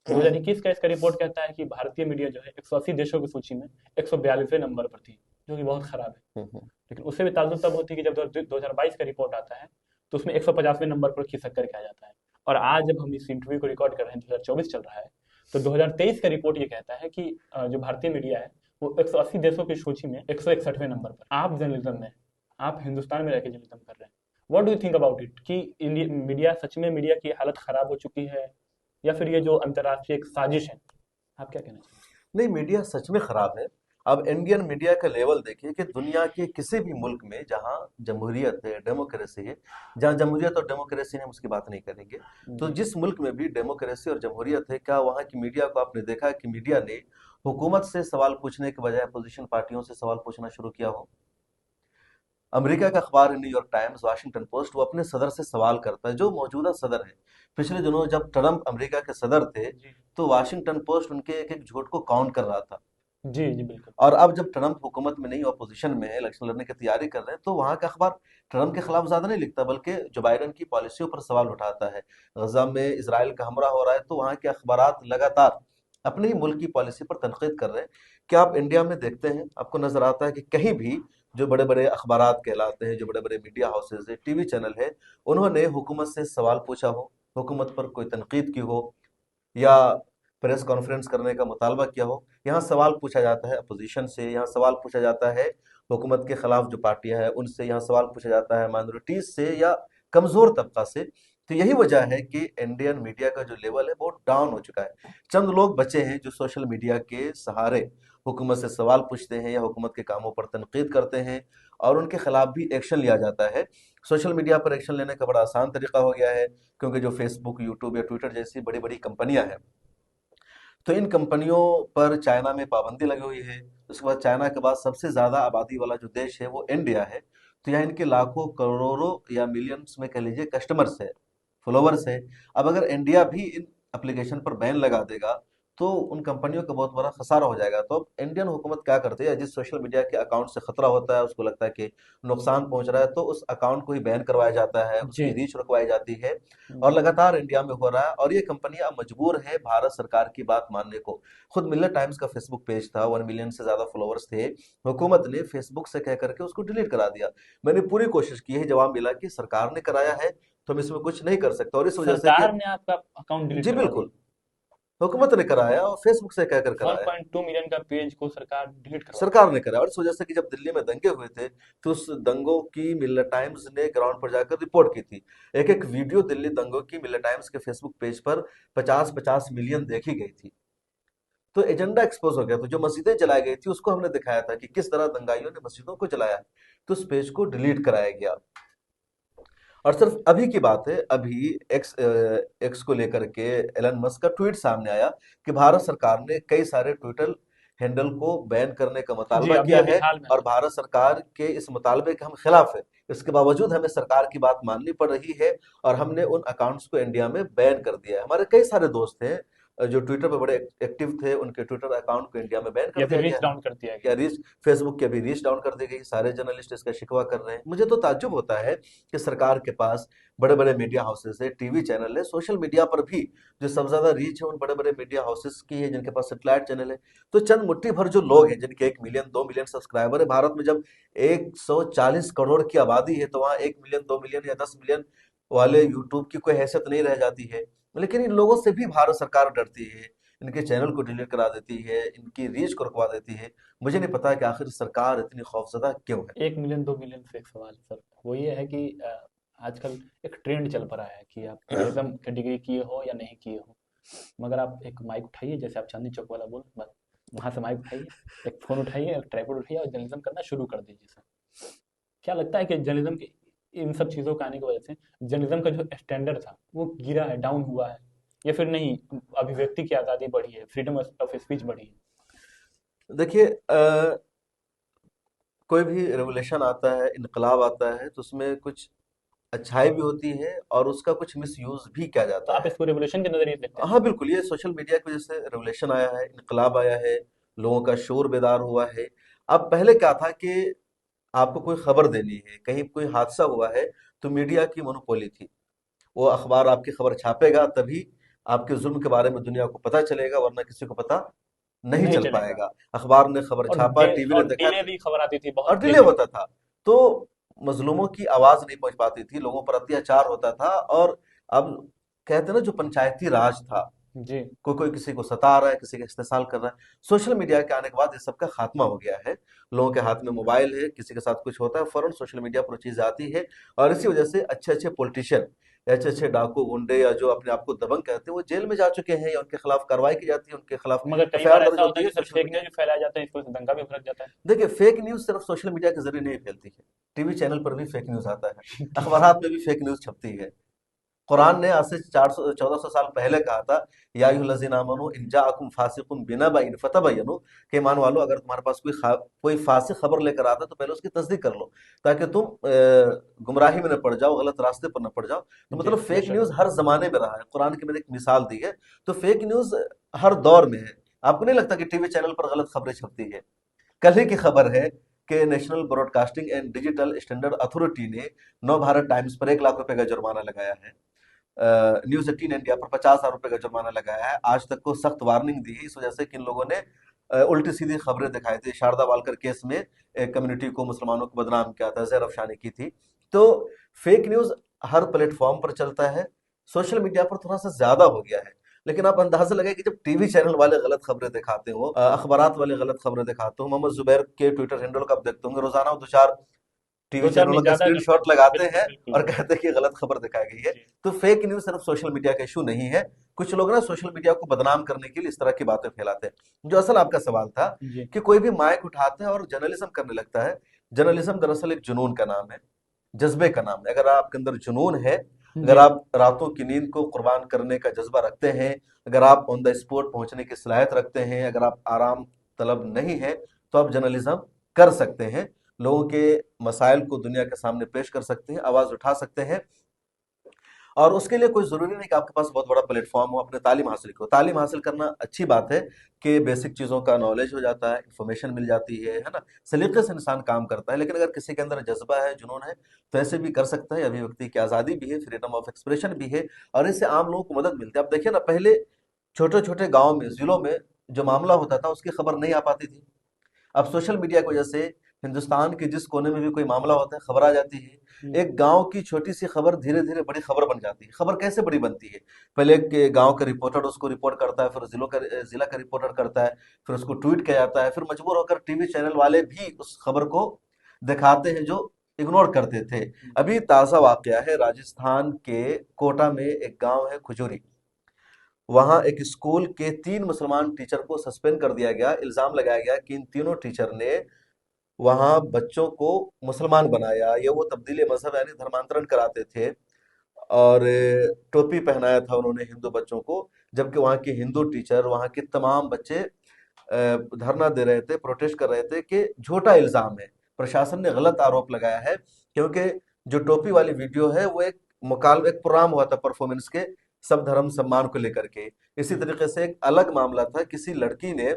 2021 का इसका रिपोर्ट कहता है कि भारतीय मीडिया जो है 180 देशों की सूची में 142वें नंबर पर थी, जो कि बहुत खराब है। हम्म। लेकिन उससे भी ताज्जुब तब होती है कि जब 2022 का रिपोर्ट आता है तो उसमें 150वें नंबर पर खिसक करके आ जाता है। और आज जब हम इस इंटरव्यू को रिकॉर्ड कर रहे हैं, 2024 चल रहा है, तो 2023 का रिपोर्ट ये कहता है कि जो भारतीय मीडिया है वो 180 देशों की सूची में 161वें नंबर पर। आप जर्नलिज्म में, आप हिंदुस्तान में रहकर जर्नलिज्म कर रहे हैं, what do you think about it कि इंडिया मीडिया, सच में मीडिया की हालत खराब हो चुकी है या फिर ये जो अंतर्राष्ट्रीय एक साजिश है? आप क्या कहना चाहेंगे? नहीं, मीडिया सच में खराब है। अब इंडियन मीडिया का लेवल देखिए कि दुनिया के किसी भी मुल्क में जहां जमहूरियत है, डेमोक्रेसी है, जहां जमहूरियत और डेमोक्रेसी है, हम उसकी बात नहीं करेंगे। तो जी। जिस मुल्क में भी डेमोक्रेसी और जमहूरियत है, क्या वहां की मीडिया को आपने देखा है कि मीडिया ने हुकूमत से सवाल पूछने के बजाय अपोजिशन पार्टियों से सवाल पूछना शुरू किया हो? अमेरिका का अखबार है न्यूयॉर्क टाइम्स, वाशिंगटन पोस्ट, वो अपने सदर से सवाल करता है, जो मौजूदा सदर है। पिछले दिनों जब ट्रम्प अमेरिका के सदर थे, जी तो वाशिंगटन पोस्ट उनके एक एक झूठ को काउंट कर रहा था। जी जी बिल्कुल। और अब जब ट्रम्प हुकूमत में नहीं, ऑपोजिशन में है, इलेक्शन लड़ने की तैयारी कर रहे हैं, तो वहां का अखबार ट्रम्प के खिलाफ ज्यादा नहीं लिखता, बल्कि जो बाइडेन की पॉलिसियों पर सवाल उठाता है। गजा में इसराइल का हमला हो रहा है, तो वहां के अखबार लगातार अपने ही मुल्क की पॉलिसी पर तनकीद कर रहे हैं। क्या आप इंडिया में देखते हैं, आपको नजर आता है कि कहीं भी जो बड़े बड़े अखबार कहलाते हैं, जो बड़े बड़े मीडिया हाउसेज है, टीवी चैनल है, उन्होंने हुकूमत से सवाल पूछा हो, हुकूमत पर कोई तनकीद की हो, या प्रेस कॉन्फ्रेंस करने का मुतालबा किया हो? यहाँ सवाल पूछा जाता है अपोजिशन से, यहाँ सवाल पूछा जाता है हुकूमत के खिलाफ जो पार्टियां हैं उनसे, यहाँ सवाल पूछा जाता है माइनॉरिटीज से या कमजोर तबका से। तो यही वजह है कि इंडियन मीडिया का जो लेवल है बहुत डाउन हो चुका है। चंद लोग बचे हैं जो सोशल मीडिया के सहारे हुकूमत से सवाल पूछते हैं या हुकूमत के कामों पर तनकीद करते हैं, और उनके खिलाफ भी एक्शन लिया जाता है। सोशल मीडिया पर एक्शन लेने का बड़ा आसान तरीका हो गया है, क्योंकि जो फेसबुक, यूट्यूब या ट्विटर जैसी बड़ी बड़ी कंपनियां हैं, तो इन कंपनियों पर चाइना में पाबंदी लगी हुई है। उसके बाद चाइना के बाद सबसे ज्यादा आबादी वाला जो देश है वो इंडिया है। तो यहाँ इनके लाखों करोड़ों या मिलियंस में कह लीजिए कस्टमर्स है, फॉलोवर्स है। अब अगर इंडिया भी इन एप्लीकेशन पर बैन लगा देगा, तो उन कंपनियों का बहुत बड़ा खसारा हो जाएगा। तो अब इंडियन हुकूमत क्या करती है, जिस सोशल मीडिया के अकाउंट से खतरा होता है, उसको लगता है कि नुकसान पहुंच रहा है, तो उस अकाउंट को ही बैन करवाया जाता है, जी उसकी रीच रुकवाई जाती है। और जी लगातार इंडिया में हो रहा है, और ये कंपनियां मजबूर है भारत सरकार की बात मानने को। खुद मिलर टाइम्स का फेसबुक पेज था, 1 मिलियन से ज्यादा फॉलोअर्स थे, हुकूमत ने फेसबुक से कह करके उसको डिलीट करा दिया। मैंने पूरी कोशिश की है, जवाब मिला कि सरकार ने कराया है, तो हम इसमें कुछ नहीं कर सकते, और इस वजह से कि सरकार ने आपका अकाउंट डिलीट जी करवा दिया? बिल्कुल, हुकूमत ने कराया और फेसबुक से कहकर कराया। 1.2 मिलियन का पेज को सरकार डिलीट करवा दी? सरकार ने कराया, और इस वजह से कि जब दिल्ली में दंगे हुए थे, तो उस दंगों की मिलर टाइम्स ने ग्राउंड पर जाकर रिपोर्ट की थी। एक एक वीडियो दिल्ली दंगों की मिलर टाइम्स के फेसबुक पेज पर 50-50 मिलियन देखी गई थी। तो एजेंडा एक्सपोज हो गया। तो जो मस्जिदें जलाई गई थी उसको हमने दिखाया था कि किस तरह दंगाइयों ने मस्जिदों को जलाया है। तो उस पेज को डिलीट कराया गया। और सिर्फ अभी की बात है, अभी एक्स को लेकर के एलन मस्क का ट्वीट सामने आया कि भारत सरकार ने कई सारे ट्विटर हैंडल को बैन करने का जी मुतालबा अभी किया अभी है, हाल में और आया। भारत सरकार के इस मुतालबे के हम खिलाफ है। इसके बावजूद हमें सरकार की बात माननी पड़ रही है, और हमने उन अकाउंट्स को इंडिया में बैन कर दिया है। हमारे कई सारे दोस्त हैं जो ट्विटर पर बड़े एक्टिव थे, उनके ट्विटर अकाउंट को इंडिया में बैन कर या फिर दिया गया रीच है। डाउन कर दिया या गया? रीच फेसबुक की अभी रीच डाउन कर दी गई, सारे जर्नलिस्ट इसका शिकवा कर रहे हैं। मुझे तो ताज्जुब होता है कि सरकार के पास बड़े बड़े मीडिया हाउसेस है, टीवी चैनल है, सोशल मीडिया पर भी जो सबसे ज्यादा रीच है उन बड़े बड़े मीडिया हाउसेस की है, जिनके पास सेटेलाइट चैनल है। तो चंद मुट्ठी भर जो लोग हैं, जिनके 1 मिलियन 2 मिलियन सब्सक्राइबर है भारत में, जब 140 करोड़ की आबादी है, तो वहाँ 1 मिलियन 2 मिलियन या 10 मिलियन वाले यूट्यूब की कोई हैसियत नहीं रह जाती है। लेकिन इन लोगों से भी भारत सरकार डरती है, इनके चैनल को डिलीट करा देती है, इनकी रीच को रुकवा देती है। मुझे नहीं पता कि आखिर सरकार इतनी खौफजदा क्यों है। 1 मिलियन 2 मिलियन से एक सवाल सर, वो ये है कि आजकल एक ट्रेंड चल पड़ा है कि आप जर्नलिज्म की डिग्री किए हो या नहीं किए हो, मगर आप एक माइक उठाइए, जैसे आप चांदनी चौक वाला बोल, बस वहां से माइक उठाइए, एक फोन उठाइए, एक ट्राइपॉड उठाइए और जर्नलिज्म करना शुरू कर दीजिए सर। क्या लगता है कि जर्नलिज्म की इन सब चीज़ों के आने की वजह से जर्नलिज्म का जो स्टैंडर्ड था वो गिरा है, डाउन हुआ है, या फिर नहीं, अभिव्यक्ति की आज़ादी बढ़ी है, फ्रीडम ऑफ स्पीच बढ़ी है? देखिए, कोई भी रेवोल्यूशन आता है, इनकलाब आता है, तो उसमें कुछ अच्छाई भी होती है और उसका कुछ मिस यूज भी किया तो जाता आप है। इसको रेवोल्यूशन के नजरिए से देखते हैं हाँ सर? बिल्कुल, ये सोशल मीडिया की वजह से रेवोल्यूशन आया है, इनकलाब आया है, लोगों का शोर बेदार हुआ है। अब पहले क्या था कि आपको कोई खबर देनी है, कहीं कोई हादसा हुआ है, तो मीडिया की मोनोपोली थी। वो अखबार आपकी खबर छापेगा, तभी आपके जुल्म के बारे में दुनिया को पता चलेगा, वरना किसी को पता नहीं नहीं चल चलेगा। पाएगा। अखबार ने खबर छापा, टीवी ने और देखा, डिले भी खबर आती थी, और बहुत डिले डिले। होता था। तो मजलूमों की आवाज नहीं पहुंच पाती थी, लोगों पर अत्याचार होता था। और अब कहते हैं ना, जो पंचायती राज था, जी कोई कोई किसी को सता रहा है, किसी का इस्तेसाल कर रहा है। सोशल मीडिया के आने के बाद इस सब का खात्मा हो गया है। लोगों के हाथ में मोबाइल है, किसी के साथ कुछ होता है फौरन सोशल मीडिया पर वो चीज आती है। और इसी वजह से अच्छे अच्छे पॉलिटिशियन, अच्छे अच्छे डाकू गुंडे, या जो अपने आप को दबंग कहते हैं, वो जेल में जा चुके हैं, या उनके खिलाफ कार्रवाई की जाती है, उनके खिलाफ मगर कई बार एफआईआर दर्ज ऐसा होता होती है है कि sir social fake media. News भी फैलाया जाता है, इसकी वजह से दंगा भी भड़क जाता है। देखिए, फेक न्यूज सिर्फ सोशल मीडिया के जरिए नहीं फैलती है, टीवी चैनल पर भी फेक न्यूज आता है, अखबारात में भी फेक न्यूज छपती है। कुरान ने आज से 400 1400 साल पहले कहा था, या अय्युहल्लज़ीना आमनू इन जाअकुम फासिकुम बिनबइन फतबय्यनु, कि ईमान वालों अगर तुम्हारे पास कोई फासिक खबर लेकर आता है तो पहले उसकी तस्दीक कर लो, ताकि तुम गुमराही में न पड़ जाओ, गलत रास्ते पर न पड़ जाओ। तो जी मतलब फेक बेशक। न्यूज हर जमाने में रहा है, कुरान की मैंने एक मिसाल दी है। तो फेक न्यूज हर दौर में है। आपको नहीं लगता कि टीवी चैनल पर गलत खबरें छपती है? कल ही की खबर है कि national broadcasting and digital standard authority ने नव भारत टाइम्स पर 1 लाख रुपए का जुर्माना लगाया है। न्यूज 18 इंडिया पर 50,000 रुपए का जुर्माना लगाया है। आज तक को सख्त वार्निंग दी है, इस वजह से कि इन लोगों ने उल्टी सीधी खबरें दिखाई थी। शारदा वालकर केस में एक कम्युनिटी को, मुसलमानों को बदनाम किया था, जहर अफशानी की थी। तो फेक न्यूज हर प्लेटफॉर्म पर चलता है। सोशल मीडिया पर थोड़ा सा ज्यादा हो गया है, लेकिन आप अंदाजा लगाए कि जब टीवी चैनल वाले गलत खबरें दिखाते हो, अखबारात वाले गलत खबरें दिखाते हो, मोहम्मद जुबैर के ट्विटर हैंडल को आप देखते होंगे, रोजाना वो दो चार टीवी दो चार नहीं, चैनलों का ज्यादा करते स्क्रीनशॉट हैं। लगाते बिल्कुल हैं बिल्कुल और बिल्कुल। कहते हैं कि गलत खबर दिखाई गई है। जी तो फेक न्यूज सिर्फ सोशल मीडिया का इशू नहीं है। कुछ लोग ना सोशल मीडिया को बदनाम करने के लिए इस तरह की बातें फैलाते हैं। जो असल आपका सवाल था जी कि कोई भी माइक उठाता है और जर्नलिज्म करने लगता है। जर्नलिज्म दरअसल एक जुनून का नाम है, जज्बे का नाम है। अगर आपके अंदर जुनून है, अगर जी। आप रातों की नींद को कुर्बान करने का जज्बा रखते हैं, अगर आप ऑन द स्पॉट पहुंचने की सलाहियत रखते हैं, अगर आप आराम तलब नहीं है, तो आप जर्नलिज्म कर सकते हैं। लोगों के मसाइल को दुनिया के सामने पेश कर सकते हैं, आवाज उठा सकते हैं। और उसके लिए कोई जरूरी नहीं कि आपके पास बहुत बड़ा प्लेटफॉर्म हो। अपने तालीम हासिल करो, तालीम हासिल करना अच्छी बात है कि बेसिक चीजों का नॉलेज हो जाता है, इंफॉर्मेशन मिल जाती है ना। सलीके से इंसान काम करता है। लेकिन अगर किसी के अंदर जज्बा है, जुनून है, तो ऐसे भी कर सकता है। अभिव्यक्ति की आजादी भी है, फ्रीडम ऑफ एक्सप्रेशन भी है, और इससे आम लोगों को मदद मिलती है। आप देखिए ना, पहले छोटे छोटे गाँव में, जिलों में जो मामला होता था उसकी खबर नहीं आ पाती थी। अब सोशल मीडिया की वजह से हिंदुस्तान के जिस कोने में भी कोई मामला होता है, खबर आ जाती है। हम्म। एक गांव की छोटी सी खबर धीरे धीरे बड़ी खबर बन जाती है। खबर कैसे बड़ी बनती है? पहले एक गांव का रिपोर्टर उसको रिपोर्ट करता है, फिर जिला का रिपोर्टर करता है, फिर उसको ट्वीट किया जाता है, फिर मजबूर होकर टीवी चैनल वाले भी उस खबर को दिखाते हैं जो इग्नोर करते थे। अभी ताजा वाकया है, राजस्थान के कोटा में एक गांव है खुजूरी। वहां एक स्कूल के 3 मुसलमान टीचर को सस्पेंड कर दिया गया। इल्जाम लगाया गया कि इन तीनों टीचर ने वहां बच्चों को मुसलमान बनाया। ये वो तब्दीली मजहब यानी धर्मांतरण कराते थे, और टोपी पहनाया था उन्होंने हिंदू बच्चों को। जबकि वहाँ के हिंदू टीचर, वहाँ के तमाम बच्चे धरना दे रहे थे, प्रोटेस्ट कर रहे थे कि झूठा इल्जाम है, प्रशासन ने गलत आरोप लगाया है। क्योंकि जो टोपी वाली वीडियो है वो एक प्रोग्राम हुआ था परफॉर्मेंस के, सब धर्म सम्मान को लेकर के। इसी तरीके से एक अलग मामला था, किसी लड़की ने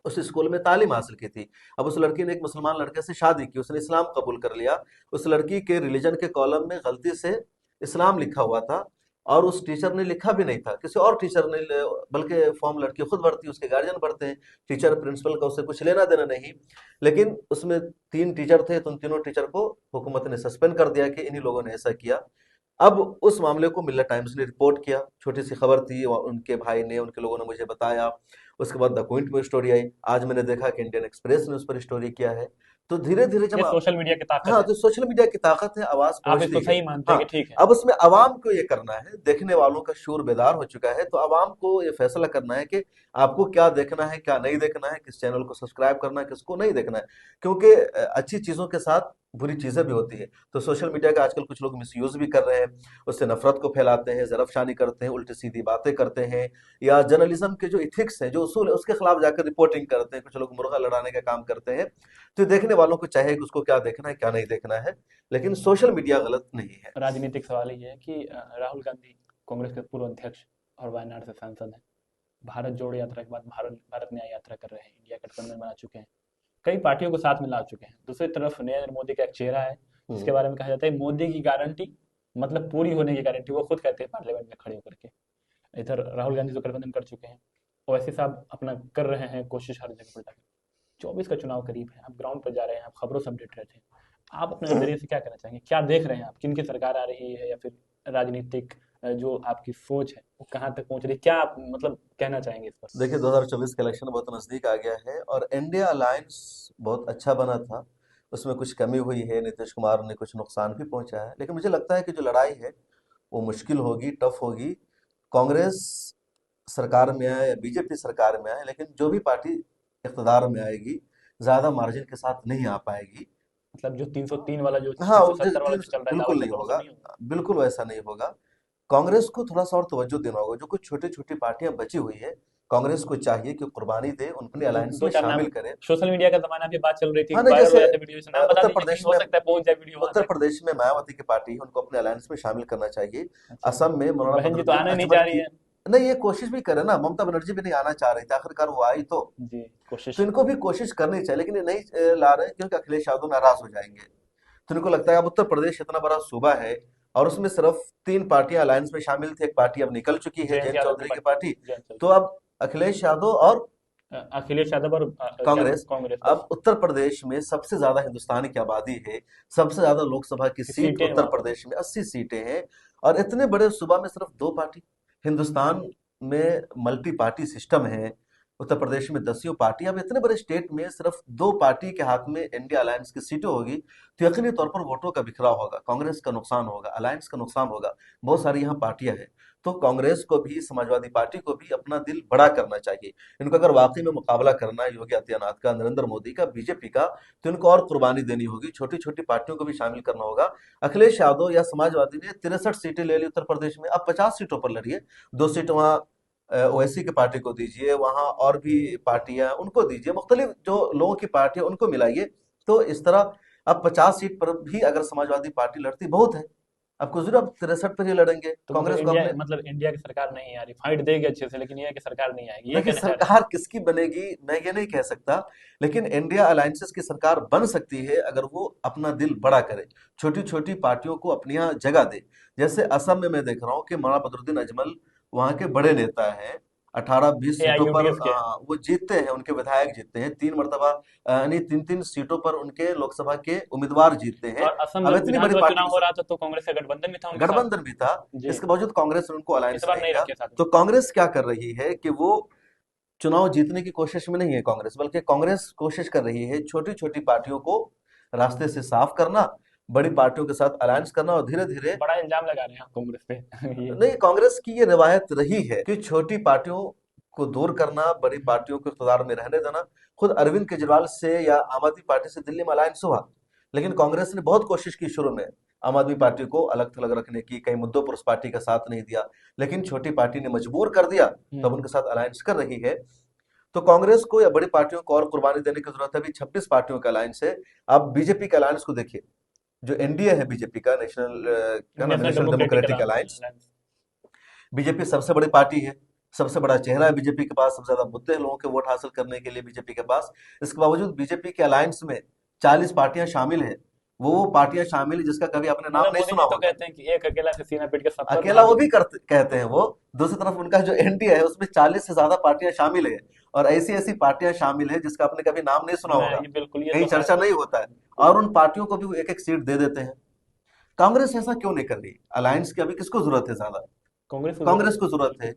उस स्कूल में तालीम हासिल की थी। अब उस लड़की ने एक मुसलमान लड़के से शादी की, उसने इस्लाम कबूल कर लिया। उस लड़की के रिलीजन के कॉलम में गलती से इस्लाम लिखा हुआ था, और उस टीचर ने लिखा भी नहीं था, किसी और टीचर ने बल्कि फॉर्म लड़की खुद भरती है, उसके गार्जियन भरते हैं। टीचर प्रिंसिपल का उससे कुछ लेना देना नहीं। लेकिन उसमें 3 टीचर थे, तो उन तीनों टीचर को हुकूमत ने सस्पेंड कर दिया कि इन्हीं लोगों ने ऐसा किया। अब उस मामले को मिल्लत टाइम्स ने रिपोर्ट किया। छोटी सी खबर थी, उनके भाई ने, उनके लोगों ने मुझे बताया। उसके बाद द क्विंट में स्टोरी आई। आज मैंने देखा कि इंडियन एक्सप्रेस ने उस पर स्टोरी किया है। तो धीरे धीरे जब ये सोशल मीडिया की ताकत हाँ, है। तो सोशल मीडिया की ताकत है, आवाज आप इसको पहुंचती है। सही मानते हैं हाँ, कि ठीक है? अब उसमें अवाम को ये करना है, देखने वालों का शूर बेदार हो चुका है, तो अवाम को ये फैसला करना है कि आपको क्या देखना है, क्या नहीं देखना है, किस चैनल को सब्सक्राइब करना है, किसको नहीं देखना है। क्योंकि अच्छी चीजों के साथ बुरी चीजें भी होती है। तो सोशल मीडिया का आजकल कुछ लोग मिसयूज भी कर रहे हैं, उससे नफरत को फैलाते हैं, जरफशानी करते हैं, उल्टी सीधी बातें करते हैं, या जर्नलिज्म के जो इथिक्स हैं, जो उसूल है, उसके खिलाफ जाकर रिपोर्टिंग करते हैं। कुछ लोग मुर्गा लड़ाने का काम करते हैं। तो देखने वालों को चाहे कि उसको क्या देखना है, क्या नहीं देखना है। लेकिन सोशल मीडिया गलत नहीं है। राजनीतिक सवाल ये है कि राहुल गांधी कांग्रेस के पूर्व अध्यक्ष और वायनाड से सांसद हैं। भारत जोड़ो यात्रा के बाद भारत भारत न्याय यात्रा कर रहे हैं, इंडिया गठबंधन बना चुके हैं, कई पार्टियों को साथ में ला चुके हैं। दूसरी तरफ नरेंद्र मोदी का एक चेहरा है जिसके हम्म। बारे में कहा जाता है मोदी की गारंटी, मतलब पूरी होने की गारंटी, वो खुद कहते हैं पार्लियामेंट में खड़े होकर के। इधर राहुल गांधी तो गठबंधन कर चुके हैं, ओवैसी साहब अपना कर रहे हैं कोशिश हर जगह पर जाकर। 24 का चुनाव करीब है, आप ग्राउंड पर जा रहे हैं, आप खबरों से अपडेट रहते हैं। आप अपने नजरिए से क्या कहना चाहेंगे? क्या देख रहे हैं आप? किन की सरकार आ रही है, या फिर राजनीतिक जो आपकी सोच है वो कहाँ तक पहुंच रही है? क्या आप मतलब कहना चाहेंगे इस पर? देखिए, 2024 का इलेक्शन बहुत नजदीक आ गया है, और इंडिया अलायंस बहुत अच्छा बना था। उसमें कुछ कमी हुई है, नीतीश कुमार ने कुछ नुकसान भी पहुंचा है। लेकिन मुझे लगता है कि जो लड़ाई है वो मुश्किल होगी, टफ होगी। कांग्रेस सरकार में आए या बीजेपी सरकार में आए, लेकिन जो भी पार्टी इख्तिदार में आएगी, ज्यादा मार्जिन के साथ नहीं आ पाएगी। मतलब जो 303 वाला, जो हाँ, 370 वाला जो चल रहा है दावा, बिल्कुल नहीं चल रहा है, वो सब होगा, नहीं होगा? बिल्कुल वैसा नहीं होगा। कांग्रेस को थोड़ा सा और तवज्जो देना होगा। जो कुछ छोटी छोटी पार्टियां बची हुई है, कांग्रेस को चाहिए कि कुर्बानी दे, उन्हें दो अलायंस दो में चार नाम, शामिल करे। सोशल मीडिया का जमाना भी, बात चल रही थी, हाँ, नहीं, वायरल हो जैसे जाते वीडियो, से नाम बता उत्तर दीजिए प्रदेश कहीं, हो में सकता है पहुंच जाए वीडियो वहां उत्तर तक। प्रदेश में मायावती की पार्टी है, उनको अपने अलायंस में शामिल करना चाहिए। अच्छा, असम में मौलाना बहन जी तो बदरुद्दीन आना नहीं अजमल चाह रही की, है। नहीं, ये कोशिश भी करे ना, ममता बनर्जी भी नहीं आना चाह रही थी, आखिरकार वो आई जी, तो कोशिश। इनको भी कोशिश करनी चाहिए, लेकिन ये नहीं ला रहे हैं, क्योंकि अखिलेश यादव नाराज हो जाएंगे। तो इनको लगता है अब उत्तर प्रदेश इतना बड़ा सूबा है, और उसमें सिर्फ 3 पार्टियां अलायंस में शामिल थी, एक पार्टी अब निकल चुकी है, जयंत जयंत यादव की चौधरी की पार्टी, पार्टी। जयंत तो चौधरी। अब अखिलेश यादव और अखिलेश यादव और क्या कांग्रेस। कांग्रेस, बस। अब उत्तर प्रदेश में सबसे ज्यादा हिंदुस्तान की आबादी है, सबसे ज्यादा लोकसभा की सीट सीटें हैं उत्तर वहां पर। प्रदेश में 80 सीटें हैं, और इतने बड़े सूबा में सिर्फ 2 पार्टी। हिंदुस्तान में मल्टी पार्टी सिस्टम है, उत्तर प्रदेश में 10 पार्टी। अब इतने बड़े स्टेट में सिर्फ 2 पार्टी के हाथ में इंडिया अलायंस की सीटें होगी, तो यकीनी तौर पर वोटों का बिखराव होगा, कांग्रेस का नुकसान होगा, अलायंस का नुकसान होगा। बहुत सारी यहाँ पार्टियां हैं, तो कांग्रेस को भी, समाजवादी पार्टी को भी अपना दिल बड़ा करना चाहिए। इनको अगर वाकई में मुकाबला करना है योगी आदित्यनाथ का, नरेंद्र मोदी का, बीजेपी का, तो इनको और कुर्बानी देनी होगी, छोटी छोटी पार्टियों को भी शामिल करना होगा। अखिलेश यादव या समाजवादी ने 63 सीटें ले ली उत्तर प्रदेश में, अब 50 सीटों पर लड़िए। 2 सीट वहाँ ओवैसी की पार्टी को दीजिए, वहाँ और भी पार्टियां उनको दीजिए, मुख्तलिफ जो लोगों की पार्टियां उनको मिलाइए। तो इस तरह अब 50 सीट पर भी अगर समाजवादी पार्टी लड़ती बहुत है, अब कुछ दूर अब 63 पर ही लड़ेंगे, तो मतलब कांग्रेस को इंडिया, अपने। मतलब इंडिया की सरकार नहीं आ रही, फाइट देगी अच्छे से, लेकिन ये है कि सरकार नहीं आएगी, ये देखिए, कहना चाह रहे हैं। सरकार किसकी बनेगी मैं ये नहीं कह सकता, लेकिन इंडिया अलायंसेस की सरकार बन सकती है अगर वो अपना दिल बड़ा करे, छोटी छोटी पार्टियों को अपनी यहाँ जगह दे। जैसे असम में मैं देख रहा हूँ कि मौलाना बदरुद्दीन अजमल वहाँ के बड़े नेता हैं, 18-20 सीटों पर AIUDF के। वो जीतते हैं, उनके विधायक जीतते हैं 3 मरतबा, यानी 3-3 सीटों पर उनके लोकसभा के उम्मीदवार जीतते हैं। और असम अब जब इतनी बड़ी विधानसभा पार्टी चुनाव के हो साथ रहा था तो कांग्रेस का गठबंधन भी था उनके साथ। गठबंधन भी था, जी। इसके बावजूद कांग्रेस ने उनको इस अलायंस में बार नहीं नहीं लिया। रखे साथ में। तो कांग्रेस क्या कर रही है कि वो चुनाव जीतने की कोशिश में नहीं है कांग्रेस, बल्कि कांग्रेस कोशिश कर रही है छोटी छोटी पार्टियों को रास्ते से साफ करना, बड़ी पार्टियों के साथ अलायंस करना, और धीरे धीरे। बड़ा इल्जाम लगा रहे हैं आप कांग्रेस पे। ये। नहीं, कांग्रेस की ये रिवायत रही है कि छोटी पार्टियों को दूर करना, बड़ी पार्टियों को इक़्तिदार में रहने देना। खुद अरविंद केजरीवाल से या आम आदमी पार्टी से दिल्ली में अलायंस हुआ, लेकिन कांग्रेस ने बहुत कोशिश की शुरू में आम आदमी पार्टी को अलग थलग रखने की, कई मुद्दों पर उस पार्टी का साथ नहीं दिया, लेकिन छोटी पार्टी ने मजबूर कर दिया, तब हम्म। उनके साथ अलायंस कर रही है। तो कांग्रेस को या बड़ी पार्टियों को और कुर्बानी देने की जरूरत है। अभी 26 पार्टियों का अलायंस है। आप बीजेपी के अलायंस को देखिए, जो एनडीए है बीजेपी का, क्या नाम है, national national democratic democratic alliance. Alliance. BJP सबसे बड़ी पार्टी है, सबसे बड़ा चेहरा है बीजेपी के पास, सबसे ज्यादा मुद्दे हैं लोगों के वोट हासिल करने के लिए बीजेपी के पास। इसके बावजूद बीजेपी के अलायंस में 40 पार्टियां शामिल है, वो पार्टियां शामिल है जिसका कभी आपने नाम मगर नहीं मोदी सुना जी तो होगा। कहते हैं कि एक अकेला से सीना पीट के सब पर अकेला वो भारी। भी कहते हैं वो। दूसरी तरफ उनका जो एनडीए है उसमें 40 से ज्यादा पार्टियां शामिल है, और ऐसी ऐसी पार्टियां शामिल है जिसका आपने कभी नाम नहीं सुना होगा, नहीं, बिल्कुल, ये कहीं तो है। चर्चा नहीं होता है, और उन पार्टियों को भी वो एक एक सीट दे देते हैं। कांग्रेस ऐसा क्यों नहीं कर रही? अलायंस की अभी किसको जरूरत है ज्यादा? कांग्रेस को कांग्रेस जरूरत को जरूरत है,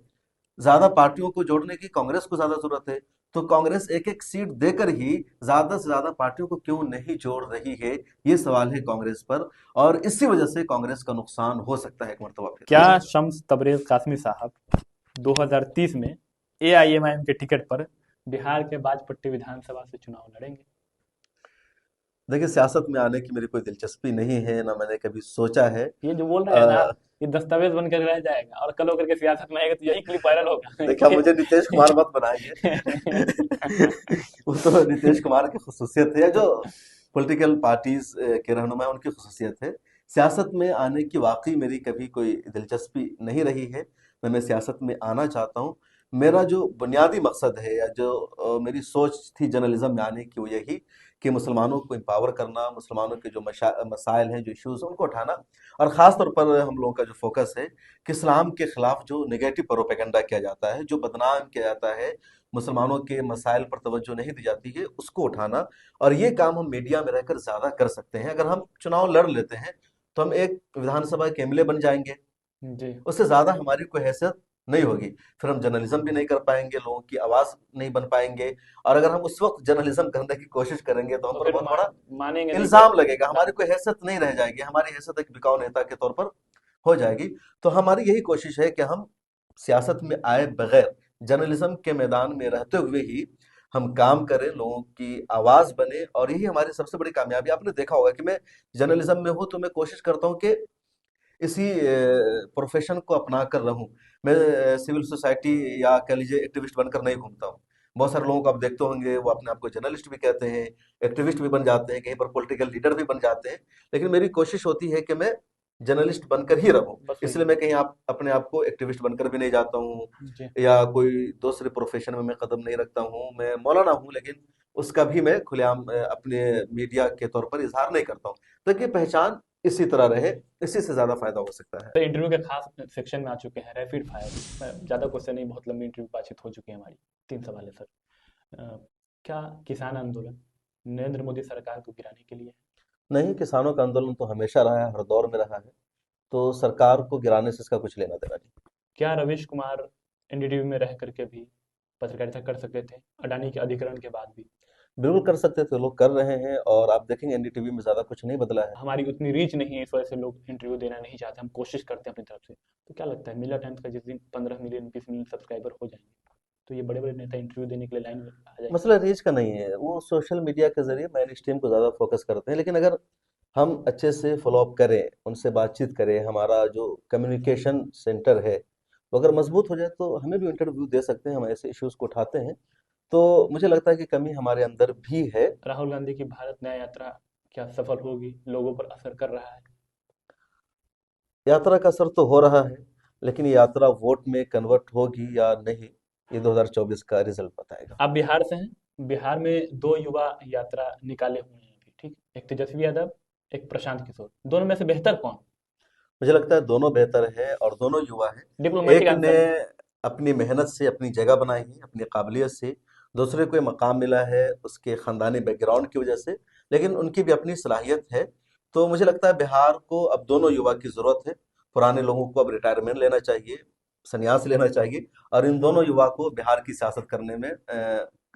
ज्यादा पार्टियों को जोड़ने की कांग्रेस को ज्यादा जरूरत है। तो कांग्रेस एक एक सीट देकर ही ज्यादा से ज्यादा पार्टियों को क्यों नहीं जोड़ रही है, ये सवाल है कांग्रेस पर, और इसी वजह से कांग्रेस का नुकसान हो सकता है एक मरतबा फिर। क्या शम्स तबरेज कासमी साहब 2030 में AIMIM के टिकट पर बिहार के बाजपट्टी विधानसभा से चुनाव लड़ेंगे? देखिए, सियासत में आने की मेरी कोई दिलचस्पी नहीं है, ना मैंने कभी सोचा है। ये जो बोल रहे हैं ना, अ, ये दस्तावेज बनकर रह जाएगा, और कल होकर के सियासत में आएगा तो यही क्लिप वायरल होगा देखा, मुझे नीतीश कुमार मत बनाइए। वो तो नीतीश कुमार की खसूसियत है, या जो पॉलिटिकल पार्टीज के रहनुमा हैं, उनकी खसूसियत है। सियासत में आने की वाकई मेरी कभी कोई दिलचस्पी नहीं रही है, मैं सियासत में आना चाहता हूँ। मेरा जो बुनियादी मकसद है, या जो मेरी सोच थी जर्नलिज्म में आने की, वो यही कि मुसलमानों को एम्पावर करना, मुसलमानों के जो मसाइल हैं, जो इश्यूज हैं, उनको उठाना। और ख़ास तौर पर हम लोगों का जो फोकस है कि इस्लाम के खिलाफ जो नेगेटिव प्रोपेगेंडा किया जाता है, जो बदनाम किया जाता है, मुसलमानों के मसाइल पर तवज्जो नहीं दी जाती है, उसको उठाना। और ये काम हम मीडिया में रहकर ज़्यादा कर सकते हैं। अगर हम चुनाव लड़ लेते हैं तो हम एक विधानसभा के एमएलए बन जाएंगे, जी। उससे ज़्यादा हमारी कोई हैसियत नहीं होगी। फिर हम जर्नलिज्म भी नहीं कर पाएंगे, लोगों की आवाज़ नहीं बन पाएंगे। और अगर हम उस वक्त जर्नलिज्म करने की कोशिश करेंगे तो हम तो पर फिर बहुत बड़ा मानेंगे नहीं इल्जाम फिर। लगेगा, हमारी कोई हैसियत नहीं रह जाएगी, हमारी हैसियत एक बिकाऊ नेता के तौर पर हो जाएगी। तो हमारी यही कोशिश है कि हम सियासत में आए बगैर, जर्नलिज्म के मैदान में रहते हुए ही हम काम करें, लोगों की आवाज बने, और यही हमारी सबसे बड़ी कामयाबी। आपने देखा होगा कि मैं जर्नलिज्म में हूं तो मैं कोशिश करता हूं कि इसी प्रोफेशन को अपना कर रहूं। मैं सिविल सोसाइटी या कह लीजिए एक्टिविस्ट बनकर नहीं घूमता हूँ। बहुत सारे लोगों को आप देखते होंगे, वो अपने आप को जर्नलिस्ट भी कहते हैं, एक्टिविस्ट भी बन जाते हैं, कहीं पर पॉलिटिकल लीडर भी बन जाते हैं। लेकिन मेरी कोशिश होती है कि मैं जर्नलिस्ट बनकर ही रहूं। बस वही। इसलिए मैं कहीं आप अपने आप को एक्टिविस्ट बनकर भी नहीं जाता हूँ, जी। या कोई दूसरे प्रोफेशन में मैं कदम नहीं रखता हूँ। मैं मौलाना हूँ, लेकिन उसका भी मैं खुलेआम अपने मीडिया के तौर पर इजहार नहीं करता हूँ, ताकि पहचान इसी तरह रहे। इसी से ज्यादा फायदा हो सकता है। तो इंटरव्यू के खास सेक्शन में आ चुके हैं, रैपिड फायर। ज़्यादा क्वेश्चन नहीं, बहुत लंबी इंटरव्यू बातचीत हो चुकी है हमारी। 3 सवाल है सर। क्या किसान आंदोलन नरेंद्र मोदी सरकार को गिराने के लिए है? नहीं, किसानों का आंदोलन तो हमेशा रहा है, हर दौर में रहा है। तो सरकार को गिराने से इसका कुछ लेना देना नहीं। क्या रवीश कुमार एनडीटीवी में रह करके भी पत्रकारिता कर सकते थे अडानी के अधिग्रहण के बाद भी? बिल्कुल कर सकते थे, लोग कर रहे हैं, और आप देखेंगे एनडीटीवी में ज्यादा कुछ नहीं बदला है। हमारी उतनी रीच नहीं है, इस वजह से लोग इंटरव्यू देना नहीं चाहते। हम कोशिश करते हैं अपनी तरफ से। तो क्या लगता है मिला टाइम्स का जिस दिन 15 मिलियन 20 मिलियन सब्सक्राइबर हो जाएंगे, तो ये बड़े बड़े नेता इंटरव्यू देने के लिए लाइन में आ जाएंगे? मसला रीच का नहीं है, वो सोशल मीडिया के जरिए मेन स्ट्रीम को ज्यादा फोकस करते हैं। लेकिन अगर हम अच्छे से फॉलो अप करें, उनसे बातचीत करें, हमारा जो कम्युनिकेशन सेंटर है वो अगर मजबूत हो जाए, तो हमें भी इंटरव्यू दे सकते हैं। हम ऐसे इश्यूज को उठाते हैं। तो मुझे लगता है कि कमी हमारे अंदर भी है। राहुल गांधी की भारत न्याय यात्रा क्या सफल होगी, लोगों पर असर कर रहा है? यात्रा का असर तो हो रहा है, लेकिन ये यात्रा वोट में कन्वर्ट होगी या नहीं, ये 2024 का रिजल्ट बताएगा। आप बिहार से हैं। बिहार में 2 युवा यात्रा निकाले हुए हैं अभी, ठीक। एक तेजस्वी यादव, एक प्रशांत किशोर। दोनों में से बेहतर कौन? मुझे लगता है दोनों बेहतर है और दोनों युवा हैं। डिप्लोमेटिक एक ने आंसर है। अपनी मेहनत से अपनी जगह बनाई है, अपनी काबिलियत से। दूसरे को ये मकाम मिला है उसके खानदानी बैकग्राउंड की वजह से, लेकिन उनकी भी अपनी सलाहियत है। तो मुझे लगता है बिहार को अब दोनों युवा की जरूरत है। पुराने लोगों को अब रिटायरमेंट लेना चाहिए, संन्यास लेना चाहिए, और इन दोनों युवा को बिहार की सियासत करने में,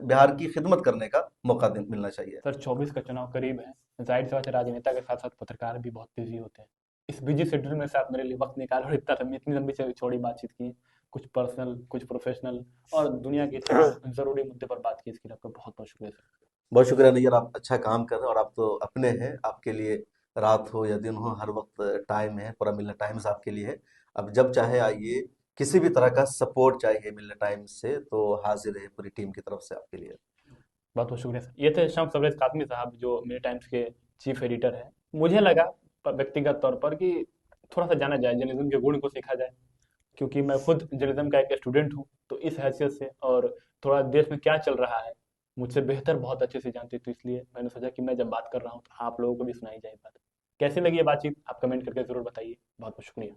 बिहार की खिदमत करने का मौका मिलना चाहिए। सर 24 का चुनाव करीब है। जाहिर सी बात है, राजनेता के साथ साथ पत्रकार भी बहुत बिजी होते हैं। इस बिजी शेड्यूल में से आप मेरे लिए वक्त निकाल और इतनी लंबी से चौड़ी बातचीत की। कुछ पर्सनल, कुछ प्रोफेशनल, और दुनिया के इतने जरूरी मुद्दे पर बात की। इसके लिए आपका बहुत बहुत शुक्रिया सर। बहुत शुक्रिया नैयर, आप अच्छा काम कर रहे हैं, और आप तो अपने हैं, आपके लिए रात हो या दिन हो हर वक्त टाइम है। पूरा मिलना टाइम्स आपके लिए है। अब जब चाहे आइए, किसी भी तरह का सपोर्ट चाहिए मिलना टाइम्स से तो हाजिर है पूरी टीम की तरफ से आपके लिए। बहुत बहुत शुक्रिया सर। ये थे शम्स अब्रेज कातमी साहब, जो मेरे टाइम्स के चीफ एडिटर हैं। मुझे लगा व्यक्तिगत तौर पर कि थोड़ा सा जाना जाए, जर्नलिज्म के गुण को सीखा जाए, क्योंकि मैं खुद जर्नलिज्म का एक स्टूडेंट हूँ। तो इस हैसियत से, और थोड़ा देश में क्या चल रहा है मुझसे बेहतर बहुत अच्छे से जानते, तो इसलिए मैंने सोचा कि मैं जब बात कर रहा हूँ तो आप लोगों को भी सुनाई जाए बात। कैसी लगी ये बातचीत, आप कमेंट करके जरूर बताइए। बहुत बहुत शुक्रिया।